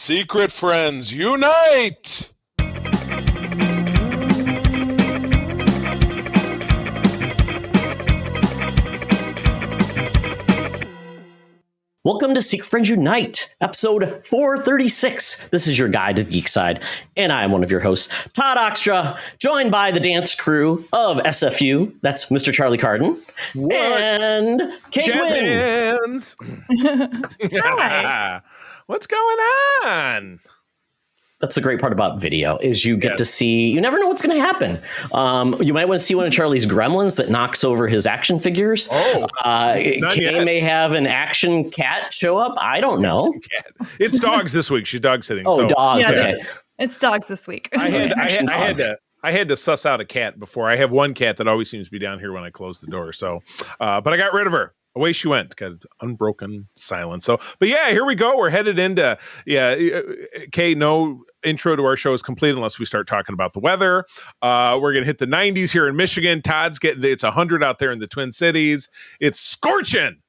Secret friends, unite! Welcome to Secret Friends Unite, episode 436. This is your guide to the geek side, and I'm one of your hosts, Todd Oxtra, joined by the dance crew of SFU. That's Mr. Charlie Carden and Kae Quinn. Hi. What's going on? That's the great part about video is you get to see, you never know what's going to happen. You might want to see one of Charlie's gremlins that knocks over his action figures. Kae may have an action cat show up. I don't know. It's dogs this week. She's dog sitting. Oh, so. Dogs. Yeah, okay. It's dogs this week. I had to suss out a cat before. I have one cat that always seems to be down here when I close the door. So, but I got rid of her. Away she went. Got unbroken silence. So, but yeah, here we go. We're headed into Kay. No intro to our show is complete unless we start talking about the weather. We're gonna hit the 90s here in Michigan. Todd's getting it's 100 out there in the Twin Cities. It's scorching.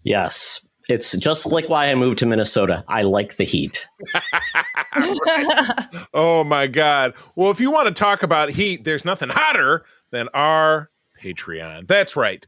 Yes, it's just like why I moved to Minnesota. I like the heat. Oh my God. Well, if you want to talk about heat, there's nothing hotter than our Patreon. That's right.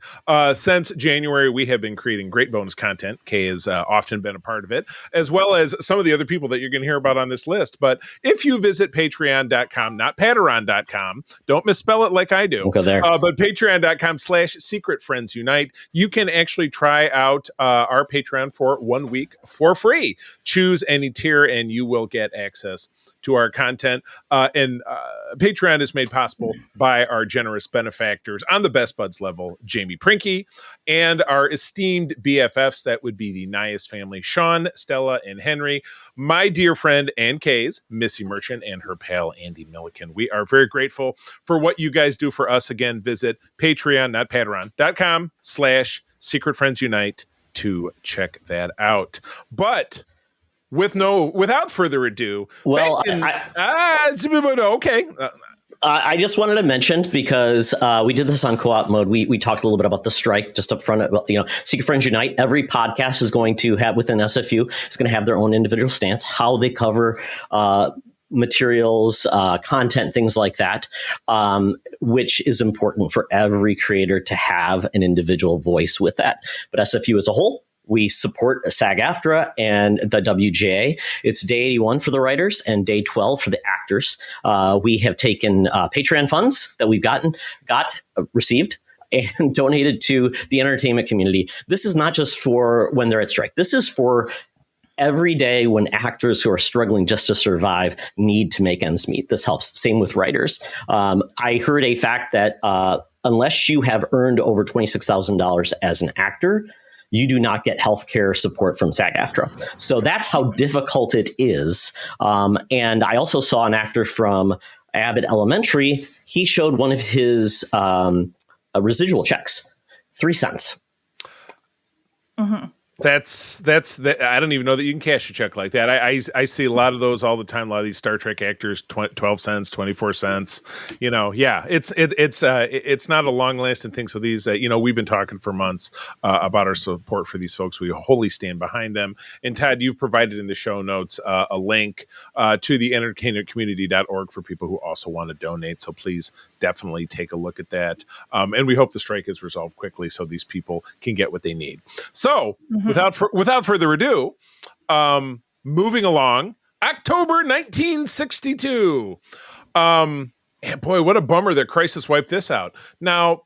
Since January, we have been creating great bonus content. Kay has often been a part of it, as well as some of the other people that you're going to hear about on this list. But if you visit patreon.com, not Patreon.com, don't misspell it like I do. Don't go there. But patreon.com/Secret Friends Unite, you can actually try out our Patreon for 1 week for free. Choose any tier and you will get access to our content. And Patreon is made possible by our generous benefactors on the Best Buds level, Jamie Prinky, and our esteemed BFFs, that would be the Nias family, Sean, Stella, and Henry, my dear friend and Kay's, Missy Merchant, and her pal, Andy Milliken. We are very grateful for what you guys do for us. Again, visit Patreon, not Patreon.com/Secret Friends Unite to check that out. But without further ado, I just wanted to mention, because we did this on co-op mode. We talked a little bit about the strike just up front. About, Secret Friends Unite. Every podcast is going to have within SFU. It's going to have their own individual stance, how they cover materials, content, things like that, which is important for every creator to have an individual voice with that. But SFU as a whole, we support SAG-AFTRA and the WGA. It's day 81 for the writers and day 12 for the actors. We have taken Patreon funds that we've received and donated to the entertainment community. This is not just for when they're at strike. This is for every day when actors who are struggling just to survive need to make ends meet. This helps. Same with writers. I heard a fact that unless you have earned over $26,000 as an actor, you do not get healthcare support from SAG-AFTRA. So that's how difficult it is. And I also saw an actor from Abbott Elementary. He showed one of his residual checks, 3 cents. Mm-hmm. That's I don't even know that you can cash a check like that. I see a lot of those all the time. A lot of these Star Trek actors, 12 cents, 24 cents. It's not a long lasting thing. So these, we've been talking for months about our support for these folks. We wholly stand behind them. And Todd, you've provided in the show notes a link to the entertainmentcommunity.org for people who also want to donate. So please definitely take a look at that. And we hope the strike is resolved quickly so these people can get what they need. So. Mm-hmm. Without further ado, moving along, October 1962. And boy, what a bummer that Crisis wiped this out. Now,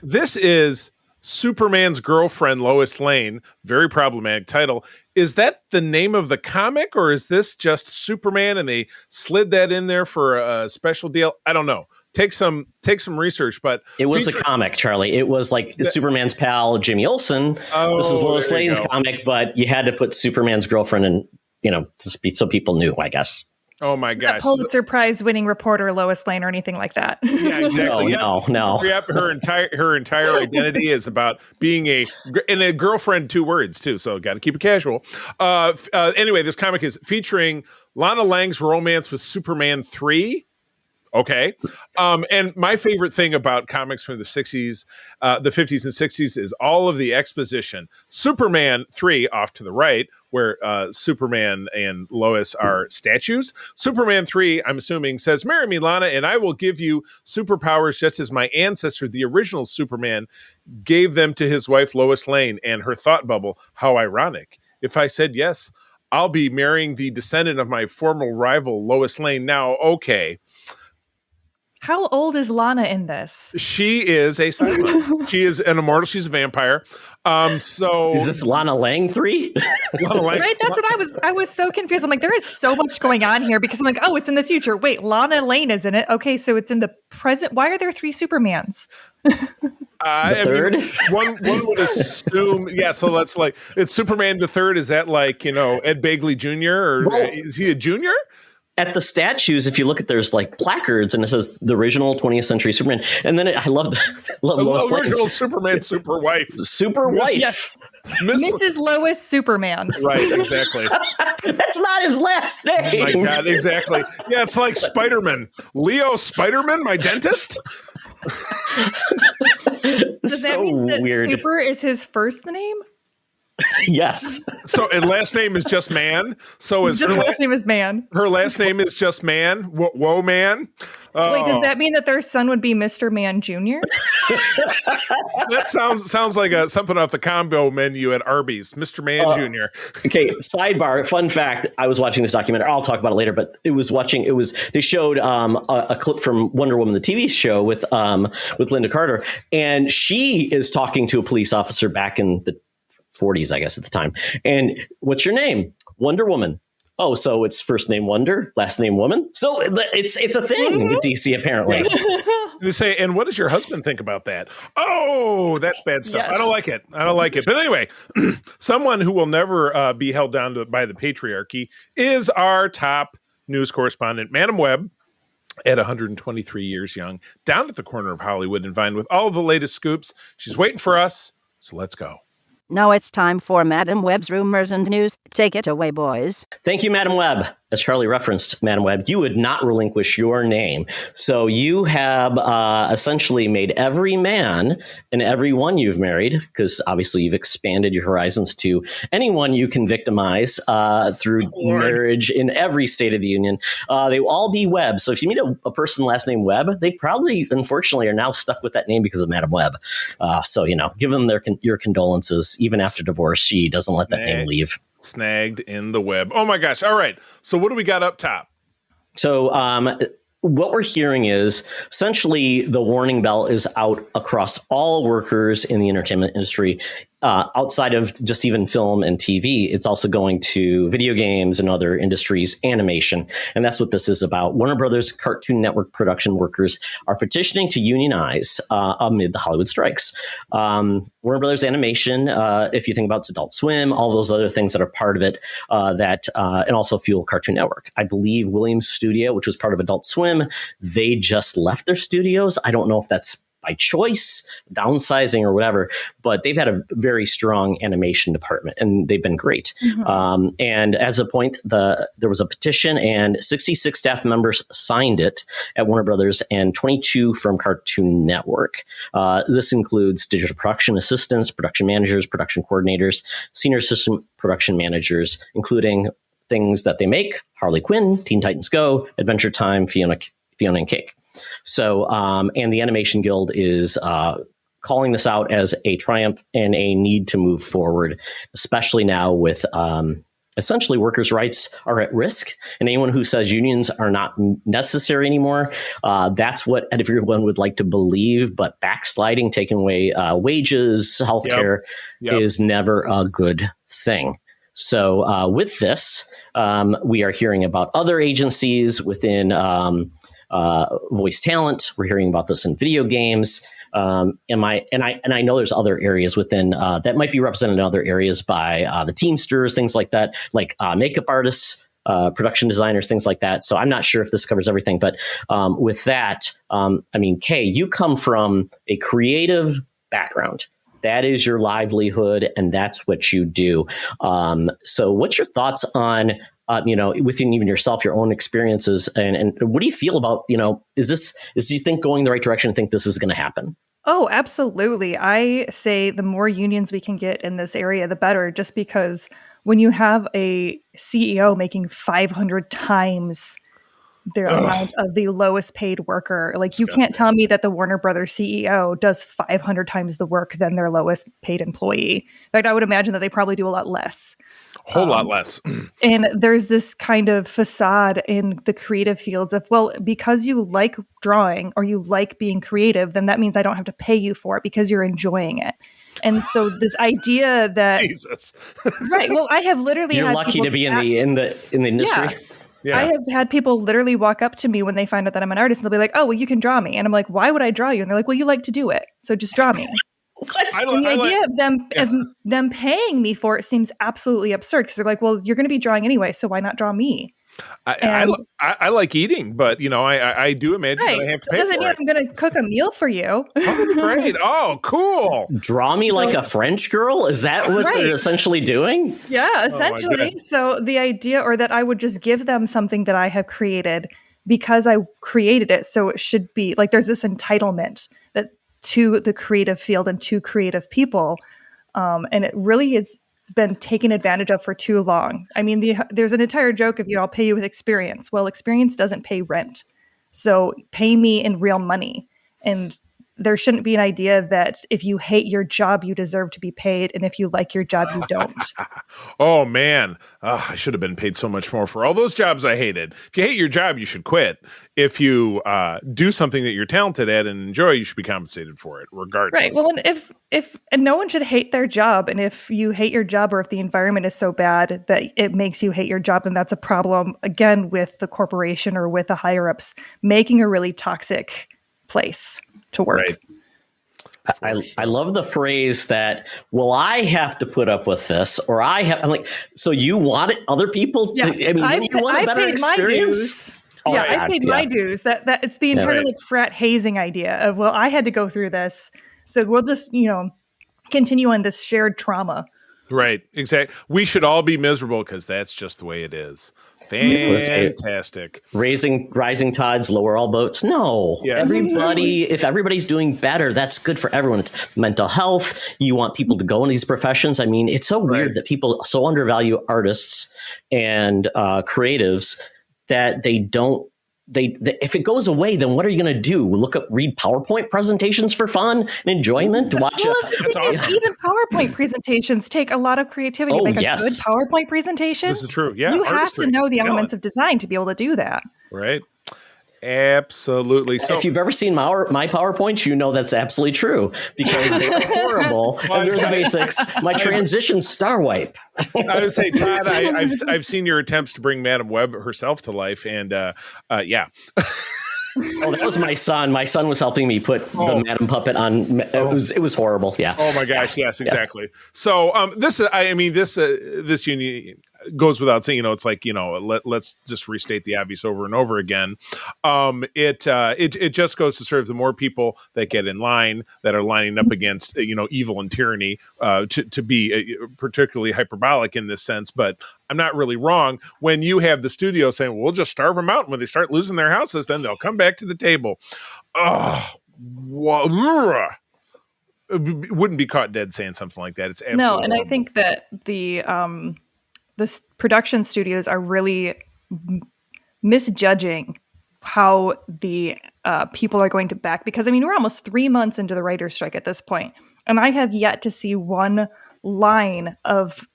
this is Superman's girlfriend, Lois Lane. Very problematic title. Is that the name of the comic, or is this just Superman and they slid that in there for a special deal? I don't know. Take some research, but it was a comic, Charlie. It was like Superman's pal Jimmy Olsen. This was Lois Lane's comic, but you had to put Superman's girlfriend in, so people knew, I guess. Oh my gosh! Pulitzer Prize winning reporter Lois Lane or anything like that. Yeah, exactly. No. Yep, her entire identity is about being a girlfriend. 2 words too, so got to keep it casual. Anyway, this comic is featuring Lana Lang's romance with Superman 3. Okay. And my favorite thing about comics from the 60s, the 50s and 60s is all of the exposition. Superman 3, off to the right, where Superman and Lois are statues. Superman 3, I'm assuming, says, "Marry me, Lana, and I will give you superpowers just as my ancestor, the original Superman, gave them to his wife, Lois Lane." And her thought bubble, "How ironic. If I said yes, I'll be marrying the descendant of my former rival, Lois Lane." Now, okay. How old is Lana in this? She is a cyborg. She is an immortal. She's a vampire. So Is this Lana Lang 3? Lana Lang- Right? That's what I was so confused. I'm like, there is so much going on here because I'm like, oh, it's in the future. Wait, Lana Lane is in it. Okay, so it's in the present. Why are there 3 Supermans? The third? One would assume, yeah. So that's like, it's Superman the third. Is that like, Ed Begley Jr. or Well, is he a junior? At the statues, if you look at, there's like placards and it says the original 20th century Superman. And then I love Lois Lane's Original Superman, super wife. super wife. Yes. Miss- Mrs. Lois Superman. Right, exactly. That's not his last Oh name. my God, exactly. Yeah, it's like Spider-Man. Leo Spider-Man, my dentist? Does that So mean that weird. Super is his first name? Yes. So, and last name is just Man. So is Just last name is Man. her last name is just Man? Whoa, Man? Wait, does Oh. that mean that their son would be Mr. Man Jr.? That sounds like something off the combo menu at Arby's, Mr. Man Jr. Okay, sidebar, fun fact. I was watching this documentary. I'll talk about it later, but they showed a clip from Wonder Woman, the TV show with Linda Carter, and she is talking to a police officer back in the 40s, I guess, at the time. And what's your name? Wonder Woman. Oh, so it's first name Wonder, last name Woman. So it's a thing with DC, apparently. They say, and what does your husband think about that? Oh, that's bad stuff. Yes. I don't like it. But anyway, someone who will never be held down by the patriarchy is our top news correspondent, Madam Webb, at 123 years young, down at the corner of Hollywood and Vine with all of the latest scoops. She's waiting for us, so let's go. Now it's time for Madam Webb's rumors and news. Take it away, boys. Thank you, Madam Webb. As Charlie referenced, Madam Webb, you would not relinquish your name. So you have essentially made every man and every one you've married, because obviously you've expanded your horizons to anyone you can victimize through marriage in every state of the union. They will all be Webb. So if you meet a person last name Webb, they probably, unfortunately, are now stuck with that name because of Madam Webb. So, give them your condolences. Even after divorce, she doesn't let that name leave. Snagged in the web. Oh my gosh. All right. So what do we got up top? So what we're hearing is essentially the warning bell is out across all workers in the entertainment industry. Outside of just even film and TV, it's also going to video games and other industries, animation. And that's what this is about. Warner Brothers Cartoon Network production workers are petitioning to unionize amid the Hollywood strikes. Warner Brothers Animation, if you think about Adult Swim, all those other things that are part of it, and also fuel Cartoon Network. I believe Williams Studio, which was part of Adult Swim, they just left their studios. I don't know if that's by choice, downsizing, or whatever, but they've had a very strong animation department and they've been great. Mm-hmm. And as a point, there was a petition and 66 staff members signed it at Warner Brothers and 22 from Cartoon Network. This includes digital production assistants, production managers, production coordinators, senior assistant production managers, including things that they make: Harley Quinn, Teen Titans Go, Adventure Time, Fiona and Cake. So, and the Animation Guild is calling this out as a triumph and a need to move forward, especially now with essentially workers' rights are at risk. And anyone who says unions are not necessary anymore, that's what everyone would like to believe. But backsliding, taking away wages, healthcare is never a good thing. So with this, we are hearing about other agencies within voice talent. We're hearing about this in video games. I know there's other areas within that might be represented in other areas by the Teamsters, things like that, like makeup artists, production designers, things like that. So I'm not sure if this covers everything, but with that, Kae, you come from a creative background. That is your livelihood, and that's what you do. So what's your thoughts on within even yourself, your own experiences, and what do you feel about, is you think going the right direction and think this is going to happen? Oh, absolutely. I say the more unions we can get in this area, the better, just because when you have a CEO making 500 times the Ugh, amount of the lowest paid worker, like you can't disgusting. tell me that the Warner Brothers CEO does 500 times the work than their lowest paid employee. In fact, I would imagine that they probably do a lot less. A whole lot Um, less. And there's this kind of facade in the creative fields of, well, because you like drawing or you like being creative, then that means I don't have to pay you for it because you're enjoying it. And so this idea that, Jesus. right, well, I have literally You're had lucky people, to be in the industry. yeah, I Yeah. have had people literally walk up to me when they find out that I'm an artist and they'll be like, oh, well, you can draw me. And I'm like, why would I draw you? And they're like, well, you like to do it. So just draw me. And the I like. idea of Yeah. them paying me for it seems absolutely absurd because they're like, well, you're going to be drawing anyway, so why not draw me? And I like eating, but I do imagine that right, I have to it pay doesn't for mean it. I'm going to cook a meal for you. Oh, that'd be great. Oh, cool. Draw me like a French girl? Is that what Right. they're essentially doing? Yeah, Oh, my essentially. God. So the idea, or that I would just give them something that I have created because I created it, so it should be like there's this entitlement that to the creative field and to creative people, and it really has been taken advantage of for too long. I mean, there's an entire joke of, I'll pay you with experience. Well, experience doesn't pay rent, so pay me in real money. And there shouldn't be an idea that if you hate your job, you deserve to be paid, and if you like your job, you don't. Oh man, I should have been paid so much more for all those jobs I hated. If you hate your job, you should quit. If you do something that you're talented at and enjoy, you should be compensated for it, regardless. Right. Well, and if and no one should hate their job, and if you hate your job, or if the environment is so bad that it makes you hate your job, then that's a problem again with the corporation or with the higher ups making a really toxic place to work. Right. I love the phrase that, well, I have to put up with this, or I'm like, so you want it, other people? Yeah. I mean, when you want a better paid my experience? dues. Oh, Yeah, right. I paid Yeah. my dues. That it's the internal right. like, frat hazing idea of, well, I had to go through this, so we'll just continue on this shared trauma. Right. Exactly. We should all be miserable because that's just the way it is. Fantastic. Rising tides lower all boats. No, Yes, if everybody's doing better, that's good for everyone. It's mental health. You want people to go in these professions. I mean, it's so weird that people so undervalue artists and creatives that they don't. If it goes away, then what are you going to do? Read PowerPoint presentations for fun and enjoyment? Watch Well, That's awesome. even PowerPoint presentations take a lot of creativity to make a yes. good PowerPoint presentation. This is true. Yeah. You have artistry. to know the Talent. elements of design to be able to do that. Right. Absolutely. So if you've ever seen my PowerPoints, you know that's absolutely true because they are horrible. And they're the basics. My transition's star wipe. I would say, Todd, I've seen your attempts to bring Madam Webb herself to life, and yeah. Oh, that was my son. My son was helping me put the Madam Puppet on. It was horrible. Yeah. Oh my gosh, yes, exactly. So this union goes without saying. It's like let's just restate the obvious over and over again. It just goes to serve the more people that get in line that are lining up against evil and tyranny to be particularly hyperbolic in this sense, but I'm not really wrong when you have the studio saying, well, we'll just starve them out. And when they start losing their houses, then they'll come back to the table. Oh, wouldn't be caught dead saying something like that. It's absolutely No, and horrible. I think that the production studios are really misjudging how the people are going to back, because I mean, we're almost 3 months into the writer's strike at this point, and I have yet to see one line of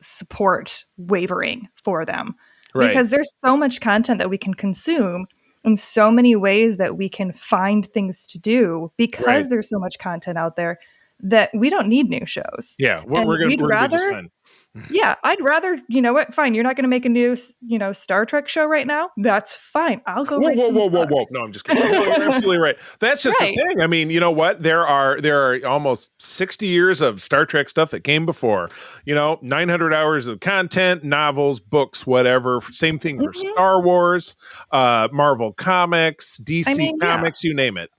support wavering for them. Right. Because there's so much content that we can consume and so many ways that we can find things to do because Right. there's so much content out there that we don't need new shows. Yeah, And we're gonna be just rather, fine. yeah, I'd rather, you know what, fine, you're not going to make a new, Star Trek show right now. That's fine. I'll go write some Whoa. books. No, I'm just kidding. You're absolutely right. That's just Right. the thing. I mean, you know what? There are almost 60 years of Star Trek stuff that came before. 900 hours of content, novels, books, whatever. Same thing for Star Wars, Marvel Comics, DC Comics, you name it.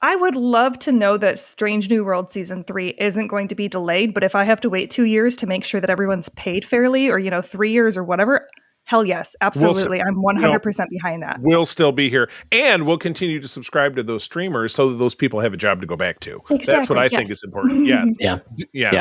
I would love to know that Strange New World Season 3 isn't going to be delayed, but if I have to wait 2 years to make sure that everyone's paid fairly, or 3 years or whatever, hell yes, absolutely. I'm 100% behind that. We'll still be here, and we'll continue to subscribe to those streamers so that those people have a job to go back to. Exactly, That's what I think is important. Yes. Yeah.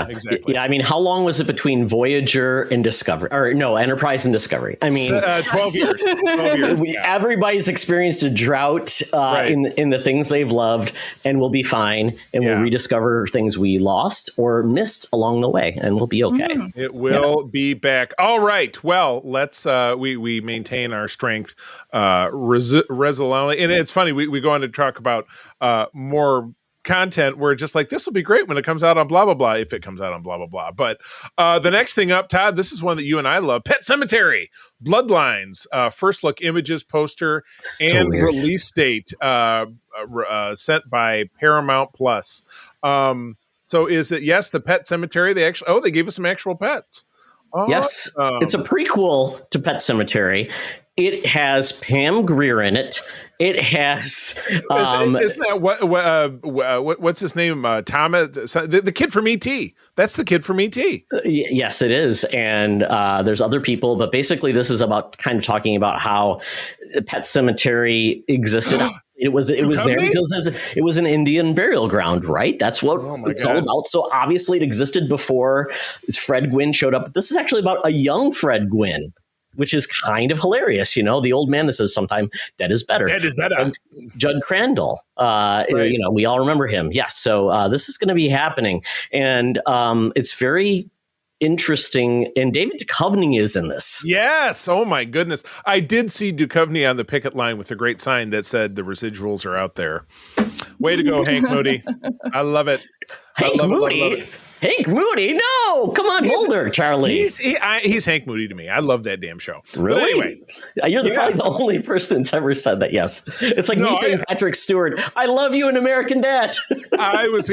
Exactly. Yeah, I mean, how long was it between Voyager and Discovery? Or no, Enterprise and Discovery? I mean, 12 years. 12 years. Everybody's experienced a drought in the things they've loved, and we'll be fine, and we'll rediscover things we lost or missed along the way, and we'll be okay. It will be back. All right. Well, let's we maintain our strength resolutely. And it's funny, we go on to talk about more content. We're just like, this will be great when it comes out on blah blah blah, if it comes out on blah blah blah. But the next thing up, Todd, this is one that you and I love. Pet Sematary Bloodlines, first look images, poster, and release date sent by Paramount Plus. So is it the Pet Sematary? They gave us some actual pets. Yes, it's a prequel to Pet Sematary. It has Pam Grier in it. It has. Isn't that what's his name? Thomas, the kid from E.T. That's the kid from E.T. Yes, it is, and there's other people, but basically, this is about kind of talking about how Pet Sematary existed. It was there because it was an Indian burial ground, right? That's what it's all about. So obviously, it existed before Fred Gwynn showed up. This is actually about a young Fred Gwynn, which is kind of hilarious. The old man that says sometime dead is better. Dead is better. Judd Crandall. Right. We all remember him. Yes. So this is going to be happening. And it's very interesting. And David Duchovny is in this. Yes. Oh, my goodness. I did see Duchovny on the picket line with a great sign that said the residuals are out there. Way to go, Hank Moody. I love it. Hank Moody? Hank Moody? No, come on, Mulder, Charlie. He's Hank Moody to me. I love that damn show. Really? But anyway, you're probably the only person that's ever said that. Yes, it's like me saying Patrick Stewart. I love you in American Dad. I was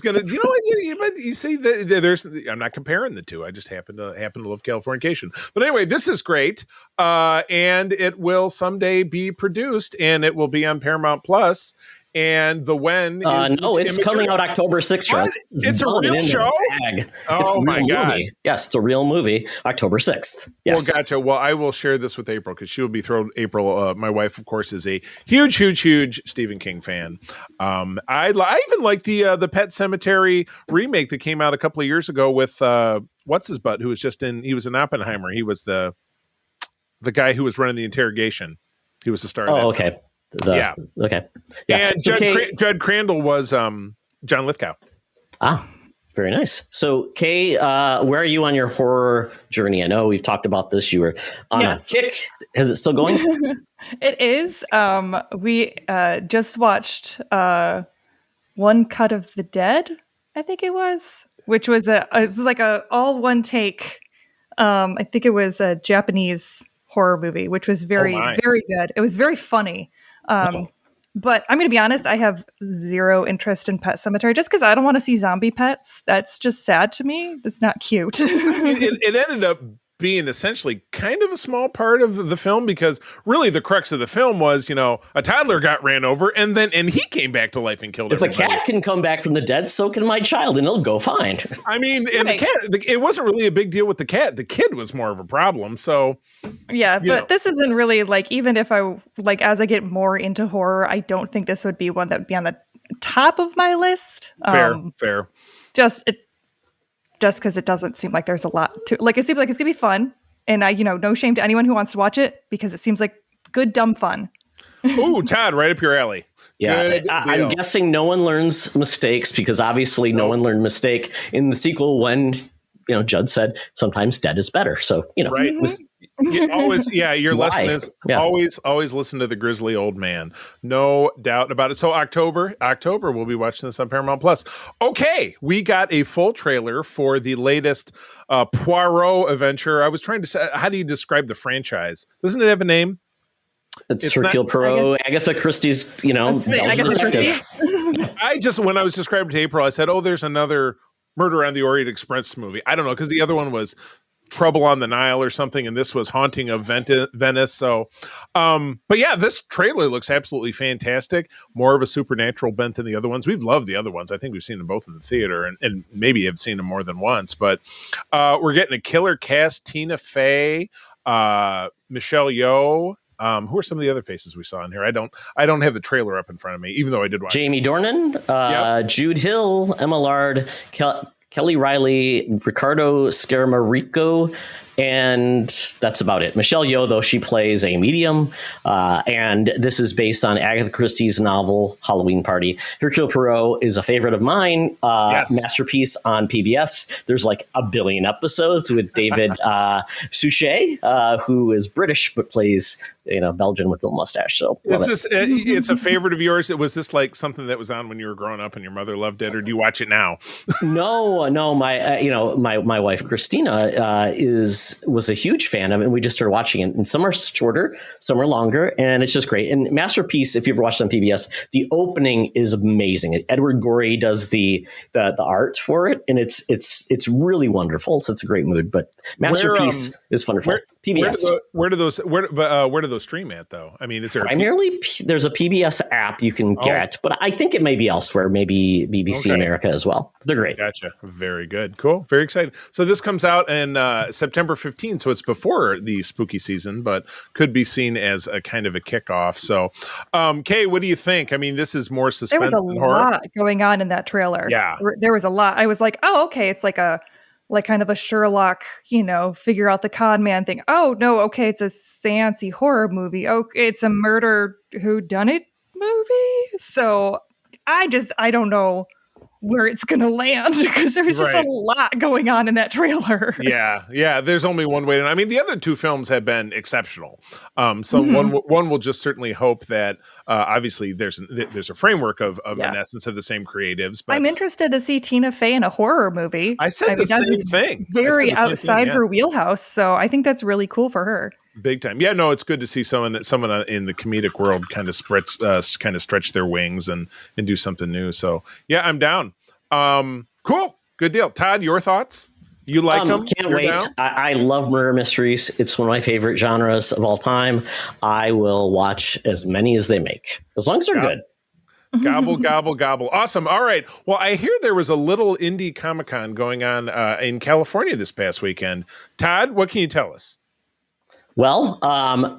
gonna. You know what? You see, there's. I'm not comparing the two. I just happen to love Californication. But anyway, this is great, and it will someday be produced, and it will be on Paramount Plus. And the when is it's coming out October 6th. It's a real show? Oh, my God. Movie. Yes, it's a real movie, October 6th. Yes. Well, gotcha. Well, I will share this with April because she will be thrilled. April, my wife, of course, is a huge Stephen King fan. I even like the Pet Sematary remake that came out a couple of years ago with what's his butt, who was he was in Oppenheimer. He was the guy who was running the interrogation. He was the star of that. Oh, okay. Okay. Yeah. And Judd Crandall was John Lithgow. Ah, very nice. So, Kae, where are you on your horror journey? I know we've talked about this. You were on a kick. Is it still going? It is. We just watched One Cut of the Dead, I think it was, which was it was like a all one take. I think it was a Japanese horror movie, which was very good. It was very funny. But I'm going to be honest, I have zero interest in Pet Sematary just because I don't want to see zombie pets. That's just sad to me. That's not cute. It ended up being essentially kind of a small part of the film because really the crux of the film was, a toddler got ran over and he came back to life and killed everybody. If a cat can come back from the dead, so can my child, and it'll go fine. I mean, and the cat, it wasn't really a big deal with the cat. The kid was more of a problem. So yeah, but this isn't really even if I as I get more into horror, I don't think this would be one that would be on the top of my list. Fair. Just because it doesn't seem like there's a lot to it seems like it's gonna be fun, and no shame to anyone who wants to watch it because it seems like good dumb fun. Ooh, Todd, right up your alley. Yeah, I'm guessing no one learns mistakes because obviously no one learned mistake in the sequel when Judd said sometimes dead is better. So right. Your lesson is always listen to the grizzly old man. No doubt about it. So October, we'll be watching this on Paramount Plus. Okay, we got a full trailer for the latest Poirot adventure. I was trying to say, how do you describe the franchise? Doesn't it have a name? It's Hercule Poirot, Agatha Christie's, Belgian detective. When I was describing to April, I said, there's another Murder on the Orient Express movie. I don't know, because the other one was Trouble on the Nile or something, and this was Haunting of Venice. So, but yeah, this trailer looks absolutely fantastic. More of a supernatural bent than the other ones. We've loved the other ones. I think we've seen them both in the theater, and maybe have seen them more than once. But we're getting a killer cast: Tina Fey, Michelle Yeoh. Who are some of the other faces we saw in here? I don't have the trailer up in front of me, even though I did watch Jamie Dornan, Yep. Jude Hill, Emma Lard, Kelly Riley, Ricardo Scaramarico, and that's about it. Michelle Yeoh, though, she plays a medium, and this is based on Agatha Christie's novel Halloween Party. Hercule Poirot is a favorite of mine. Yes. Masterpiece on PBS. There's like a billion episodes with David Suchet, who is British but plays Belgian with the mustache. So is this it's a favorite of yours? Was this like something that was on when you were growing up and your mother loved it, or do you watch it now? No. My wife Christina was a huge fan of it, and we just started watching it. And some are shorter, some are longer, and it's just great. And Masterpiece, if you've ever watched it on PBS, the opening is amazing. Edward Gorey does the art for it, and it's really wonderful. So it's a great mood. But Masterpiece is wonderful. PBS. Where do those stream at though? I mean, is there primarily there's a PBS app you can get, but I think it may be elsewhere, maybe BBC America as well. They're great. Gotcha. Very good. Cool. Very excited. So this comes out in September 15th, so it's before the spooky season, but could be seen as a kind of a kickoff. So, Kae, what do you think? I mean, this is more suspense than horror. There was a lot going on in that trailer. Yeah, there was a lot. I was like, oh, okay, it's like kind of a Sherlock, figure out the con man thing. Oh no, okay, it's a seance-y horror movie. Oh, it's a murder whodunit movie. So I don't know where it's gonna land because there's just a lot going on in that trailer. Yeah. There's only one way. I mean, the other two films have been exceptional. One will just certainly hope that obviously there's a framework of in essence of the same creatives. But I'm interested to see Tina Fey in a horror movie. I said the same thing. Very outside her wheelhouse. So I think that's really cool for her. Big time. Yeah, no, it's good to see someone in the comedic world kind of stretch their wings and do something new. So yeah, I'm down. Cool. Good deal. Todd, your thoughts? You like them? Can't wait. I love murder mysteries. It's one of my favorite genres of all time. I will watch as many as they make, as long as they're good. Gobble, gobble, gobble. Awesome. All right. Well, I hear there was a little indie Comic-Con going on in California this past weekend. Todd, what can you tell us? Well,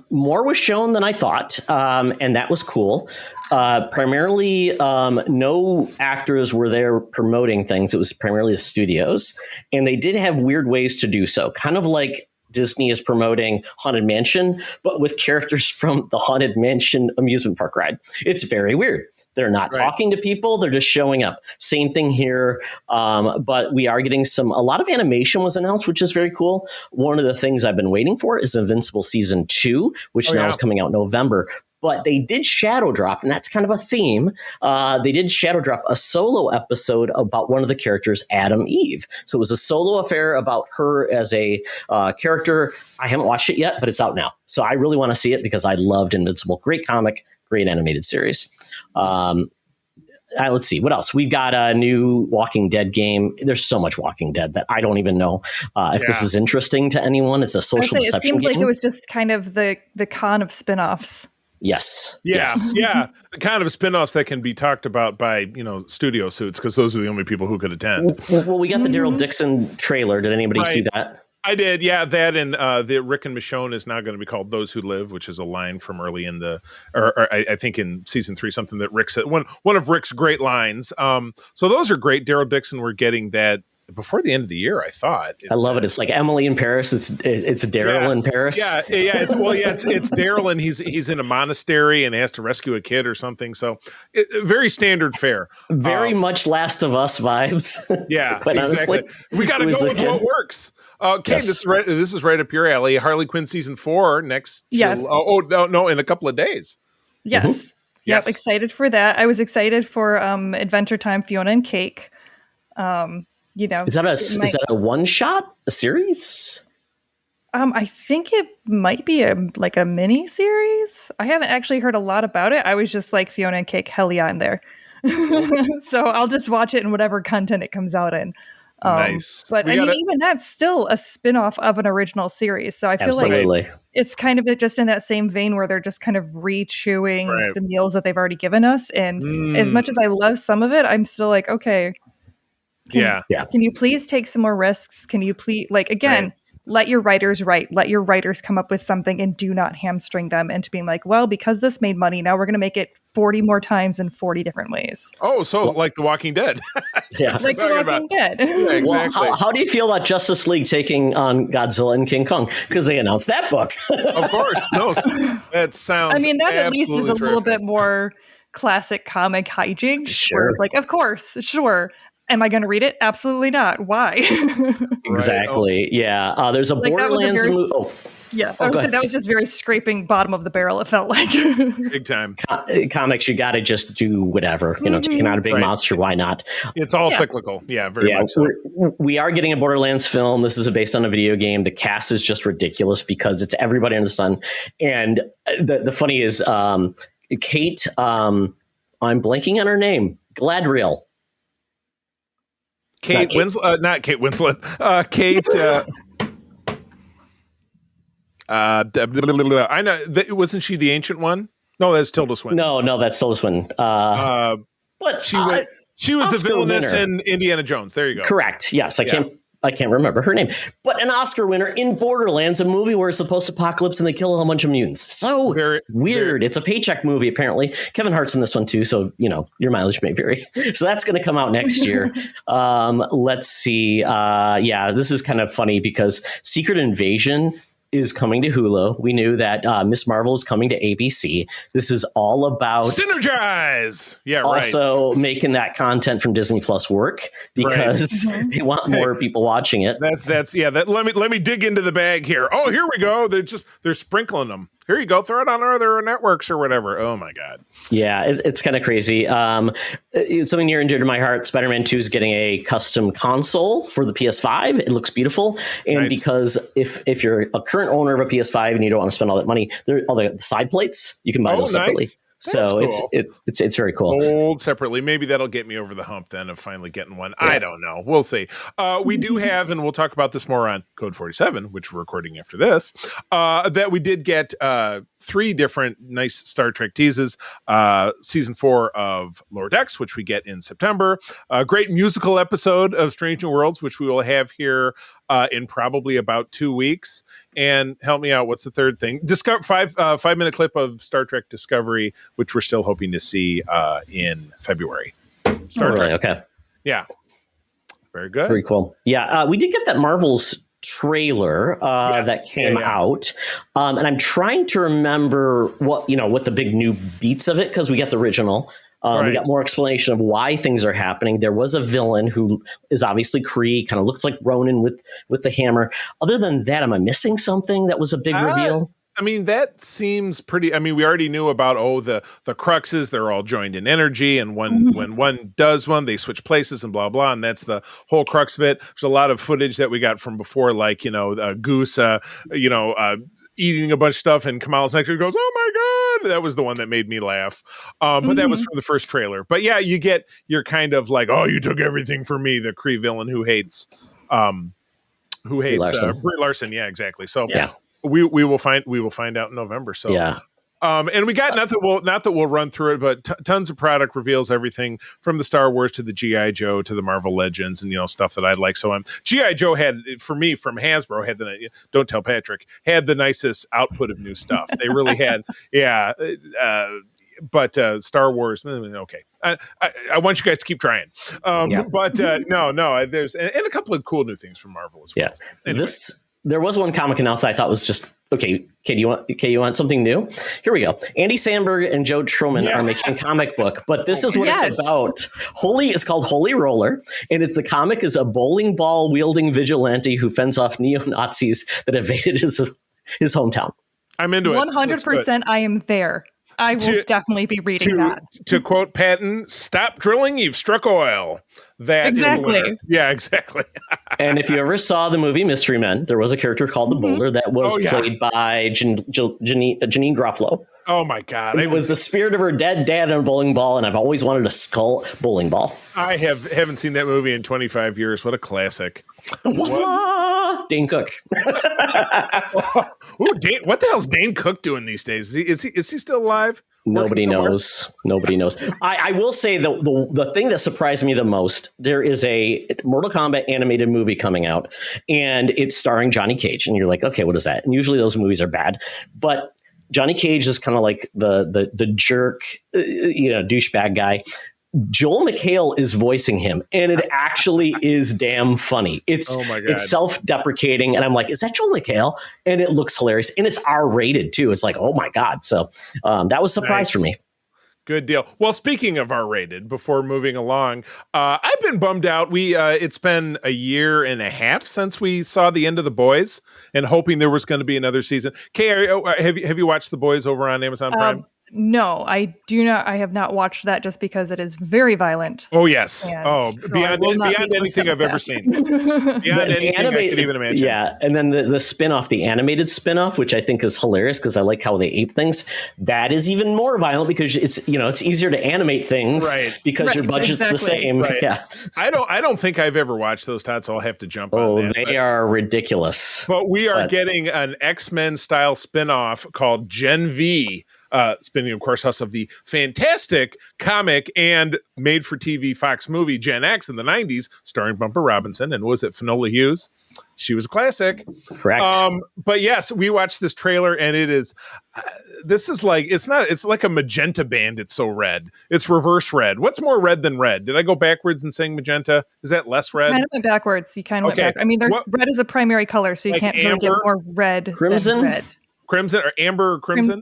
more was shown than I thought, and that was cool. Primarily, no actors were there promoting things. It was primarily the studios, and they did have weird ways to do so, kind of like Disney is promoting Haunted Mansion, but with characters from the Haunted Mansion amusement park ride. It's very weird. They're not talking to people. They're just showing up. Same thing here. But we are getting a lot of animation was announced, which is very cool. One of the things I've been waiting for is Invincible Season 2, which now is coming out in November. But they did shadow drop, and that's kind of a theme. They did shadow drop a solo episode about one of the characters, Adam Eve. So it was a solo affair about her as a character. I haven't watched it yet, but it's out now. So I really want to see it because I loved Invincible. Great comic, great animated series. Let's see what else. We've got a new Walking Dead game. There's so much Walking Dead that I don't even know if this is interesting to anyone. It's a social deception game. It seems like it was just kind of the con of spinoffs. Yes. Yeah. The kind of spinoffs that can be talked about by, studio suits, because those are the only people who could attend. Well, we got the Daryl Dixon trailer. Did anybody see that? I did, yeah. That and the Rick and Michonne is now going to be called "Those Who Live," which is a line from early in I think in season 3, something that Rick said. One of Rick's great lines. So those are great. Daryl Dixon, we're getting that before the end of the year. I thought. I love it. It's like Emily in Paris. It's Daryl in Paris. Yeah. It's Daryl, and he's in a monastery and has to rescue a kid or something. So very standard fare. Very much Last of Us vibes. Yeah, quite exactly. Honestly. We got to go with what works. Okay, yes. This is right up your alley. Harley Quinn season 4 next. Yes. No, in a couple of days. Yes. Mm-hmm. Yes. Yep. Excited for that. I was excited for Adventure Time Fiona and Cake. Is that a one shot, a series? I think it might be a mini series. I haven't actually heard a lot about it. I was just like, Fiona and Cake, hell yeah, I'm there. So I'll just watch it in whatever content it comes out in. Nice. But even that's still a spin-off of an original series. So I feel like it's kind of just in that same vein where they're just kind of re-chewing the meals that they've already given us. And as much as I love some of it, I'm still like, okay, can you please take some more risks? Can you please, let your writers write. Let your writers come up with something and do not hamstring them into being like, well, because this made money, now we're going to make it 40 more times in 40 different ways. Oh, so like The Walking Dead. Yeah. Like The Walking Dead. Yeah, exactly. Well, how do you feel about Justice League taking on Godzilla and King Kong? Because they announced that book. Of course. No, that sounds I mean, that at least is a little terrific. bit more classic comic hijinks. Sure. Where it's like, of course, sure. Am I going to read it? Absolutely not. Why? Exactly. Yeah. There's a Like, that was a Borderlands very movie. Yeah, Oh, I would go say ahead. that was just very scraping bottom of the barrel, it felt like. Big time. Comics, you got to just do whatever. Taking out a big Right. monster, why not? It's all cyclical. Yeah, very much so. We are getting a Borderlands film. This is based on a video game. The cast is just ridiculous because it's everybody under the sun. And the funny is, Kate, I'm blanking on her name, Gladriel. Kate Winslet, not Kate Winslet. Kate. I know. Wasn't she the ancient one? No, that's Tilda Swinton. No, that's Tilda Swinton. But She was the Oscar villainess winner. in Indiana Jones. There you go. Correct. Yes, I can't remember her name, but an Oscar winner in Borderlands, a movie where it's a post-apocalypse and they kill a whole bunch of mutants. So weird. It's a paycheck movie, apparently. Kevin Hart's in this one too, so your mileage may vary. So that's going to come out next year. Let's see. This is kind of funny because Secret Invasion is coming to Hulu. We knew that Miss Marvel is coming to ABC. This is all about Synergize. Yeah, right. also making that content from Disney Plus work because they want more people watching it. Let me dig into the bag here. Oh, here we go. They're sprinkling them. Here you go. Throw it on other networks or whatever. Oh my God. Yeah, it's kind of crazy. It's something near and dear to my heart. Spider-Man 2 is getting a custom console for the PS5. It looks beautiful. And Nice. because if you're a current owner of a PS5 and you don't want to spend all that money, all the side plates, you can buy those separately. Nice. So That's cool. it's very cool. Sold separately. Maybe that'll get me over the hump then of finally getting one. I don't know. We'll see. We do have, and we'll talk about this more on Code 47, which we're recording after this, that we did get 3 different nice Star Trek teases. Season 4 of Lower Decks, which we get in September. A great musical episode of Strange New Worlds, which we will have here in probably about 2 weeks. And help me out. What's the third thing? 5-minute clip of Star Trek Discovery, which we're still hoping to see in February. Star Trek. Really? Okay. Yeah. Very good. Very cool. Yeah, we did get that Marvel's trailer Yes. that came out, and I'm trying to remember what the big new beats of it, because we got the original. Right. We got more explanation of why things are happening. There was a villain who is obviously Kree, kind of looks like Ronan with the hammer. Other than that, am I missing something that was a big reveal? I mean, that seems pretty. I mean, we already knew about the cruxes. They're all joined in energy, and when one does one, they switch places and blah blah. And that's the whole crux of it. There's a lot of footage that we got from before, like Goose, eating a bunch of stuff, and Kamala's next to her goes, "Oh my God!" That was the one that made me laugh. But that was from the first trailer. But yeah, you're kind of like, "Oh, you took everything from me," the Kree villain who hates Brie Larson. Yeah, exactly. So Yeah. we will find out in November. So Yeah. And we got not that we'll run through it, but tons of product reveals, everything from the Star Wars to the G.I. Joe to the Marvel Legends and stuff that I like. So G.I. Joe had, for me, from Hasbro, don't tell Patrick, had the nicest output of new stuff. They really had, but Star Wars, okay. I want you guys to keep trying. But no, there's and a couple of cool new things from Marvel as well. Yeah. Anyway. There was one comic announced I thought was just okay. Kay, you want something new? Here we go. Andy Samberg and Joe Truman are making a comic book, but this is what it's about. It's called Holy Roller, and the comic is a bowling ball wielding vigilante who fends off neo-Nazis that invaded his hometown. I'm into it. 100%. I am there. I will definitely be reading that. To quote Patton, "Stop drilling, you've struck oil." That Exactly. Is the winner. Yeah, exactly. And if you ever saw the movie Mystery Men, there was a character called the Boulder that was played by Janine Garofalo. Oh my God! And it was the spirit of her dead dad in a bowling ball, and I've always wanted a skull bowling ball. I haven't seen that movie in 25 years. What a classic! Dane Cook. Ooh, what the hell's Dane Cook doing these days? Is he still alive? Nobody knows. Nobody knows. I will say the thing that surprised me the most, there is a Mortal Kombat animated movie coming out, and it's starring Johnny Cage. And you're like, okay, what is that? And usually those movies are bad. But Johnny Cage is kind of like the jerk, douchebag guy. Joel McHale is voicing him, and it actually is damn funny. It's self-deprecating, and I'm like, is that Joel McHale? And it looks hilarious, and it's R-rated too. It's like, oh my god! So that was a surprise for me. Good deal. Well, speaking of R-rated, before moving along, I've been bummed out. It's been a year and a half since we saw the end of The Boys, and hoping there was going to be another season. Kay, have you watched The Boys over on Amazon Prime? No, I do not. I have not watched that just because it is very violent. Oh yes. Beyond anything I've ever seen. Beyond anything I could even imagine. Yeah, and then the spin-off, the animated spin-off, which I think is hilarious because I like how they ape things. That is even more violent because it's easier to animate things because your budget's the same. Right. Yeah. I don't think I've ever watched those, Todd, so I'll have to jump on that. They are ridiculous. But we are getting an X-Men style spin-off called Gen V. Spinning, of course, us of the fantastic comic and made-for-TV Fox movie Gen X in the 90s, starring Bumper Robinson. And was it Finola Hughes? She was a classic. Correct. But yes, we watched this trailer, and it is, it's like a magenta band. It's so red. It's reverse red. What's more red than red? Did I go backwards and saying magenta? Is that less red? Kind of went backwards. You kind of went back. I mean, red is a primary color, so you like can't really get more red crimson? than red. Crimson or amber crimson?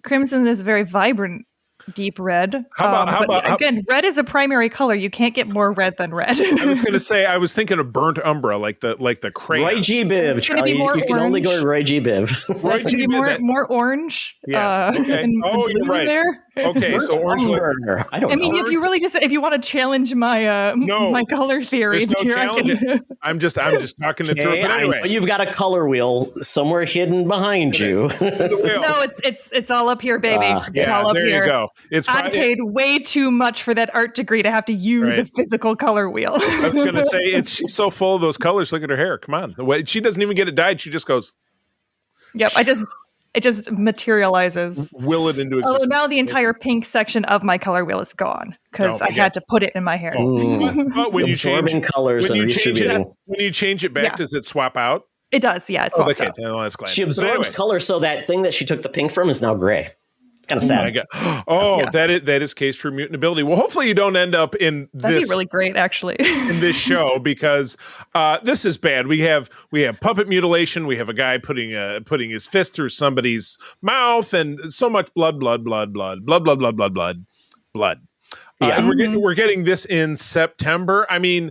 Crimson is very vibrant, deep red. Again, red is a primary color. You can't get more red than red. I was going to say, I was thinking of burnt umbra, like the crayon. Roy G. Biv, Charlie. You can only go to Roy G. Biv. Roy G. Biv. More orange. Yes. Okay. You're right. There. Okay, so orange. I don't know. If you want to challenge my my color theory, there's no challenge. I'm just talking it through. But anyway, you've got a color wheel somewhere hidden behind you. No, it's all up here, baby. It's all up there here. You go. I paid way too much for that art degree to have to use a physical color wheel. I was going to say, she's so full of those colors. Look at her hair. Come on. The way she doesn't even get it dyed. She just goes. Yep. It just materializes. Will it into existence. Oh, now the entire pink section of my color wheel is gone because I had to put it in my hair. But when you change colors and redistributing. When you change it back, does it swap out? It does. Yeah. It swaps out. That's glad. She absorbs color, so that thing that she took the pink from is now gray. Kind of sad. That is Kae's true mutant ability. Well, hopefully you don't end up in this. That'd be really great, actually. in this show, because this is bad. We have puppet mutilation. We have a guy putting his fist through somebody's mouth, and so much blood. Yeah, and we're getting this in September. I mean,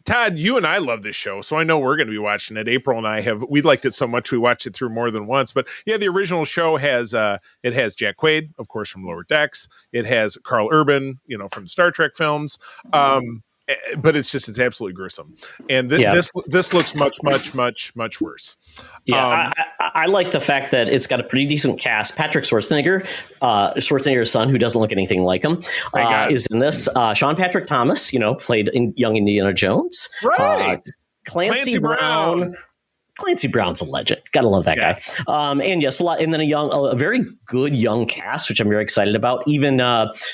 Todd, you and I love this show, so I know we're going to be watching it. April and I we liked it so much we watched it through more than once. But yeah, the original show has Jack Quaid, of course, from Lower Decks. It has Carl Urban, from the Star Trek films. But it's absolutely gruesome, and this looks much worse. Yeah, I like the fact that it's got a pretty decent cast. Patrick Schwarzenegger's son, who doesn't look anything like him, is in this. Sean Patrick Thomas, played in Young Indiana Jones. Right. Clancy Brown. Clancy Brown's a legend. Gotta love that guy. And yes, a lot. And then a very good young cast, which I'm very excited about. Even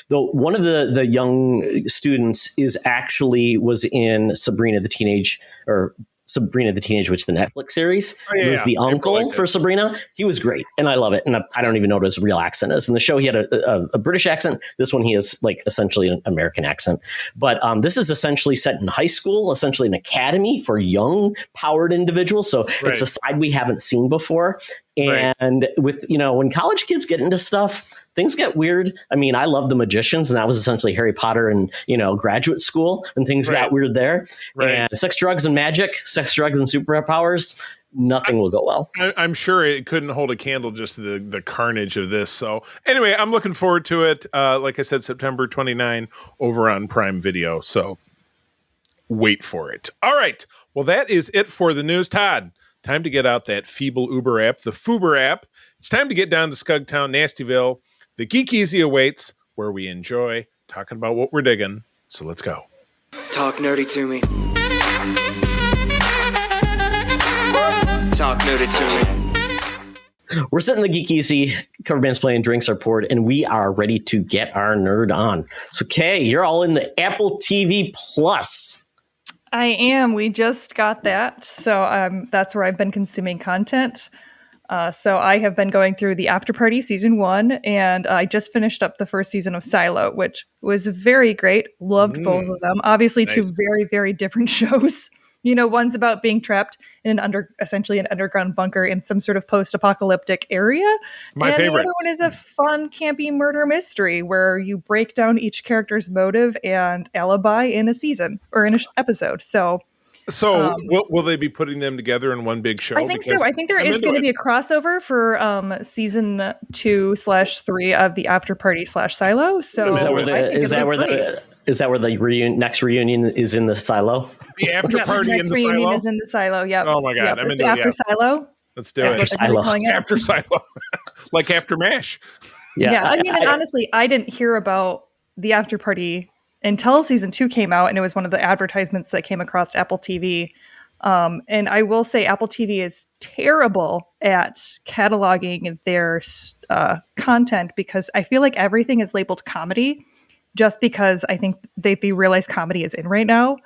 one of the young students was in Sabrina the Teenage Witch, the Netflix series. He was the uncle for Sabrina. He was great, and I love it. And I don't even know what his real accent is. In the show, he had a British accent. This one, he has essentially an American accent. But this is essentially set in high school, essentially an academy for young, powered individuals. So it's a side we haven't seen before. And with when college kids get into stuff, things get weird. I mean, I love The Magicians, and that was essentially Harry Potter and graduate school, and things got weird there. And sex, drugs, and magic, sex, drugs, and superpowers. Nothing will go well. I'm sure it couldn't hold a candle just to the carnage of this. So anyway, I'm looking forward to it. Like I said, September 29 over on Prime Video. So wait for it. All right. Well, that is it for the news. Todd, time to get out that feeble Uber app, the Fuber app. It's time to get down to Scugtown, Nastyville. The Geek Easy awaits, where we enjoy talking about what we're digging. So let's go. Talk nerdy to me. Talk nerdy to me. We're sitting in the Geek Easy, cover bands playing, drinks are poured, and we are ready to get our nerd on. So, Kay, you're all in the Apple TV Plus. I am. We just got that. So that's where I've been consuming content. So I have been going through the After Party season 1, and I just finished up the first season of Silo, which was very great. Loved both of them. Obviously, two Nice. very, very different shows. One's about being trapped in essentially an underground bunker in some sort of post-apocalyptic area. My and favorite. The other one is a fun, campy murder mystery where you break down each character's motive and alibi in a season or in an episode. So will they be putting them together in one big show? I think so. I think there is going to be a crossover for season 2/3 of the After Party /Silo. So Is that where the next reunion is in the silo? The After Party in the Silo is in the Silo. Yep. Oh my God! Yep. It's after Silo. Let's do After it. Silo. After Silo, like after MASH. Yeah. I mean, and honestly, I didn't hear about the After Party until season 2 came out, and it was one of the advertisements that came across Apple TV. And I will say Apple TV is terrible at cataloging their content because I feel like everything is labeled comedy just because I think they realize comedy is in right now.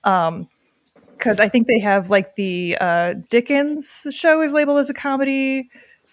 Because I think they have like the Dickens show is labeled as a comedy.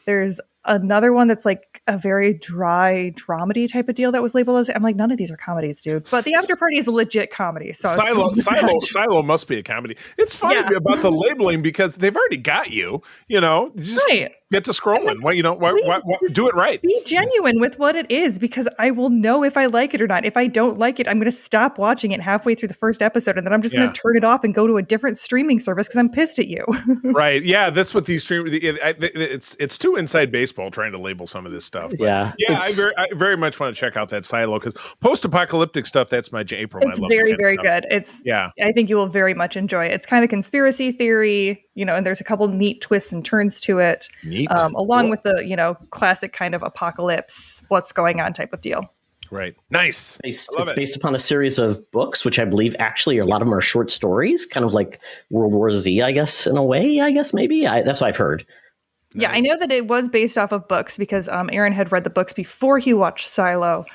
There's another one that's like a very dry dramedy type of deal that was labeled as. I'm like, none of these are comedies, dude. But the After Party is a legit comedy. So Silo must be a comedy. It's funny about the labeling because they've already got you. Just get to scrolling. Why do it right? Be genuine with what it is because I will know if I like it or not. If I don't like it, I'm going to stop watching it halfway through the first episode, and then I'm just going to turn it off and go to a different streaming service because I'm pissed at you. Right? Yeah, that's what these it's too inside baseball trying to label some of this stuff. But I very much want to check out that Silo because post-apocalyptic stuff. That's my April. It's very good. I think you will very much enjoy it. It's kind of conspiracy theory, and there's a couple neat twists and turns to it. Along with the, classic kind of apocalypse, what's going on type of deal. Right. Nice. It's based upon a series of books, which I believe actually a lot of them are short stories, kind of like World War Z, I guess, in a way, maybe. That's what I've heard. Nice. Yeah, I know that it was based off of books because Aaron had read the books before he watched Silo.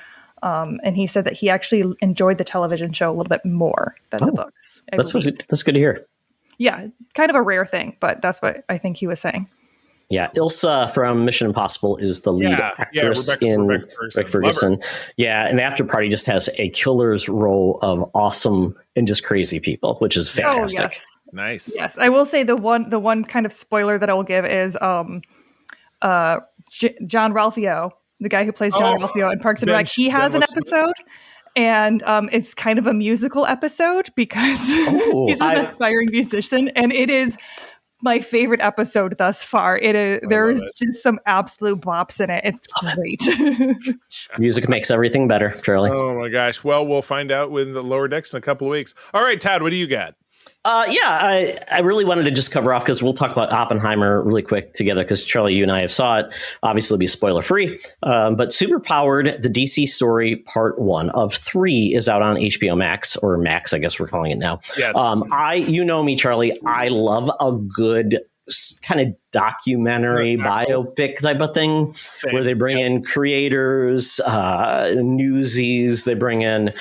And he said that he actually enjoyed the television show a little bit more than the books. That's good to hear. Yeah, it's kind of a rare thing, but that's what I think he was saying. Yeah, Ilsa from Mission Impossible is the lead actress in Rebecca Ferguson. Yeah, and the After Party just has a killer's row of awesome and just crazy people, which is fantastic. Oh, yes. Nice. Yes, I will say the one kind of spoiler that I will give is John Ralphio, the guy who plays John Ralphio in Parks and Rec. He has an episode. And it's kind of a musical episode because he's an aspiring musician, and it is my favorite episode thus far. There's just some absolute bops in it. It's great. Music makes everything better, Charlie. Oh my gosh. Well, we'll find out with the Lower Decks in a couple of weeks. All right, Todd, what do you got? I really wanted to just cover off because we'll talk about Oppenheimer really quick together because Charlie, you and I have saw it. Obviously, it'll be spoiler free. But SuperPowered, the DC story part 1 of 3 is out on HBO Max, or Max, I guess we're calling it now. Yes. You know me, Charlie. I love a good kind of documentary biopic type of thing where they bring in creators, newsies, they bring in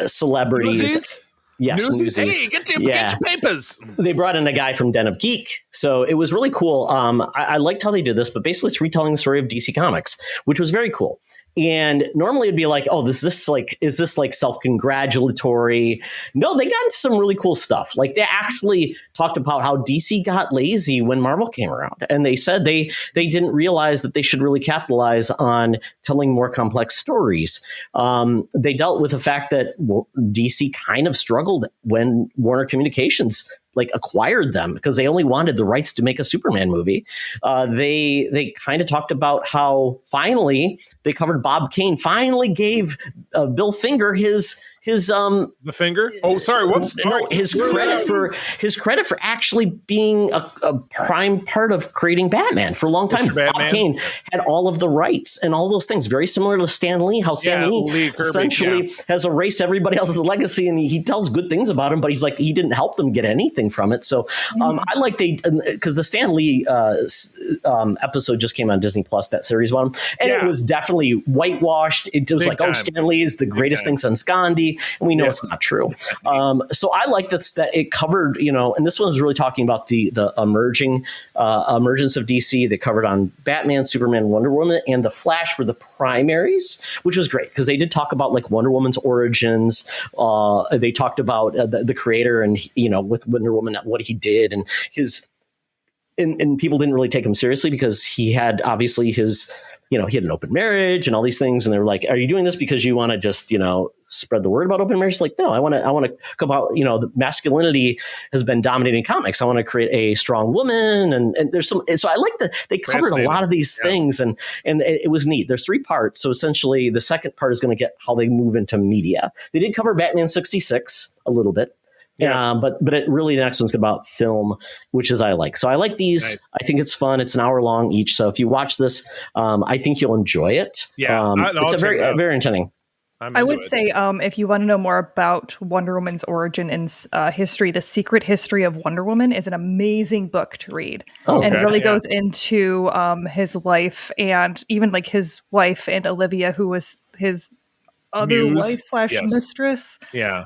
celebrities. Newsies? Yes, Newsies. Hey, get your papers. They brought in a guy from Den of Geek, so it was really cool. I liked how they did this, but basically it's retelling the story of DC Comics, which was very cool. And normally it'd be like, oh, is this like self-congratulatory? No, they got into some really cool stuff. Like they actually talked about how DC got lazy when Marvel came around. And they said they didn't realize that they should really capitalize on telling more complex stories. They dealt with the fact that DC kind of struggled when Warner Communications acquired them because they only wanted the rights to make a Superman movie. They kind of talked about how finally they covered Bob Kane finally gave Bill Finger his his The finger? Oh, sorry. Whoops. no, his credit for actually being a prime part of creating Batman for a long time. Mr. Batman. Bob Kane had all of the rights and all those things, very similar to Stan Lee. How Stan Lee Kirby, essentially has erased everybody else's legacy, and he tells good things about him, but he's like he didn't help them get anything from it. So I like because the Stan Lee episode just came on Disney Plus, that series one, and it was definitely whitewashed. It was Big time. Stan Lee is the greatest thing since Gandhi, and we know it's not true. So I like that it covered, and this one was really talking about the emergence of DC. They covered on Batman, Superman, Wonder Woman, and the Flash were the primaries, which was great because they did talk about like Wonder Woman's origins. They talked about the creator and with Wonder Woman, what he did and his. And people didn't really take him seriously because he had obviously his. He had an open marriage and all these things. And they were like, are you doing this because you want to just, spread the word about open marriage? Like, no, I want to come out, the masculinity has been dominating comics. I want to create a strong woman. And there's so I like that they covered a lot of these things and it was neat. There's 3 parts. So essentially the second part is going to get how they move into media. They did cover Batman 66 a little bit. Yeah, but the next one's about film, which is I like. So I like these. Nice. I think it's fun. It's an hour long each. So if you watch this, I think you'll enjoy it. Yeah, it's very entertaining. I would say if you want to know more about Wonder Woman's origin and history, The Secret History of Wonder Woman is an amazing book to read. And really goes into his life and even like his wife and Olivia, who was his other wife / mistress. Yeah.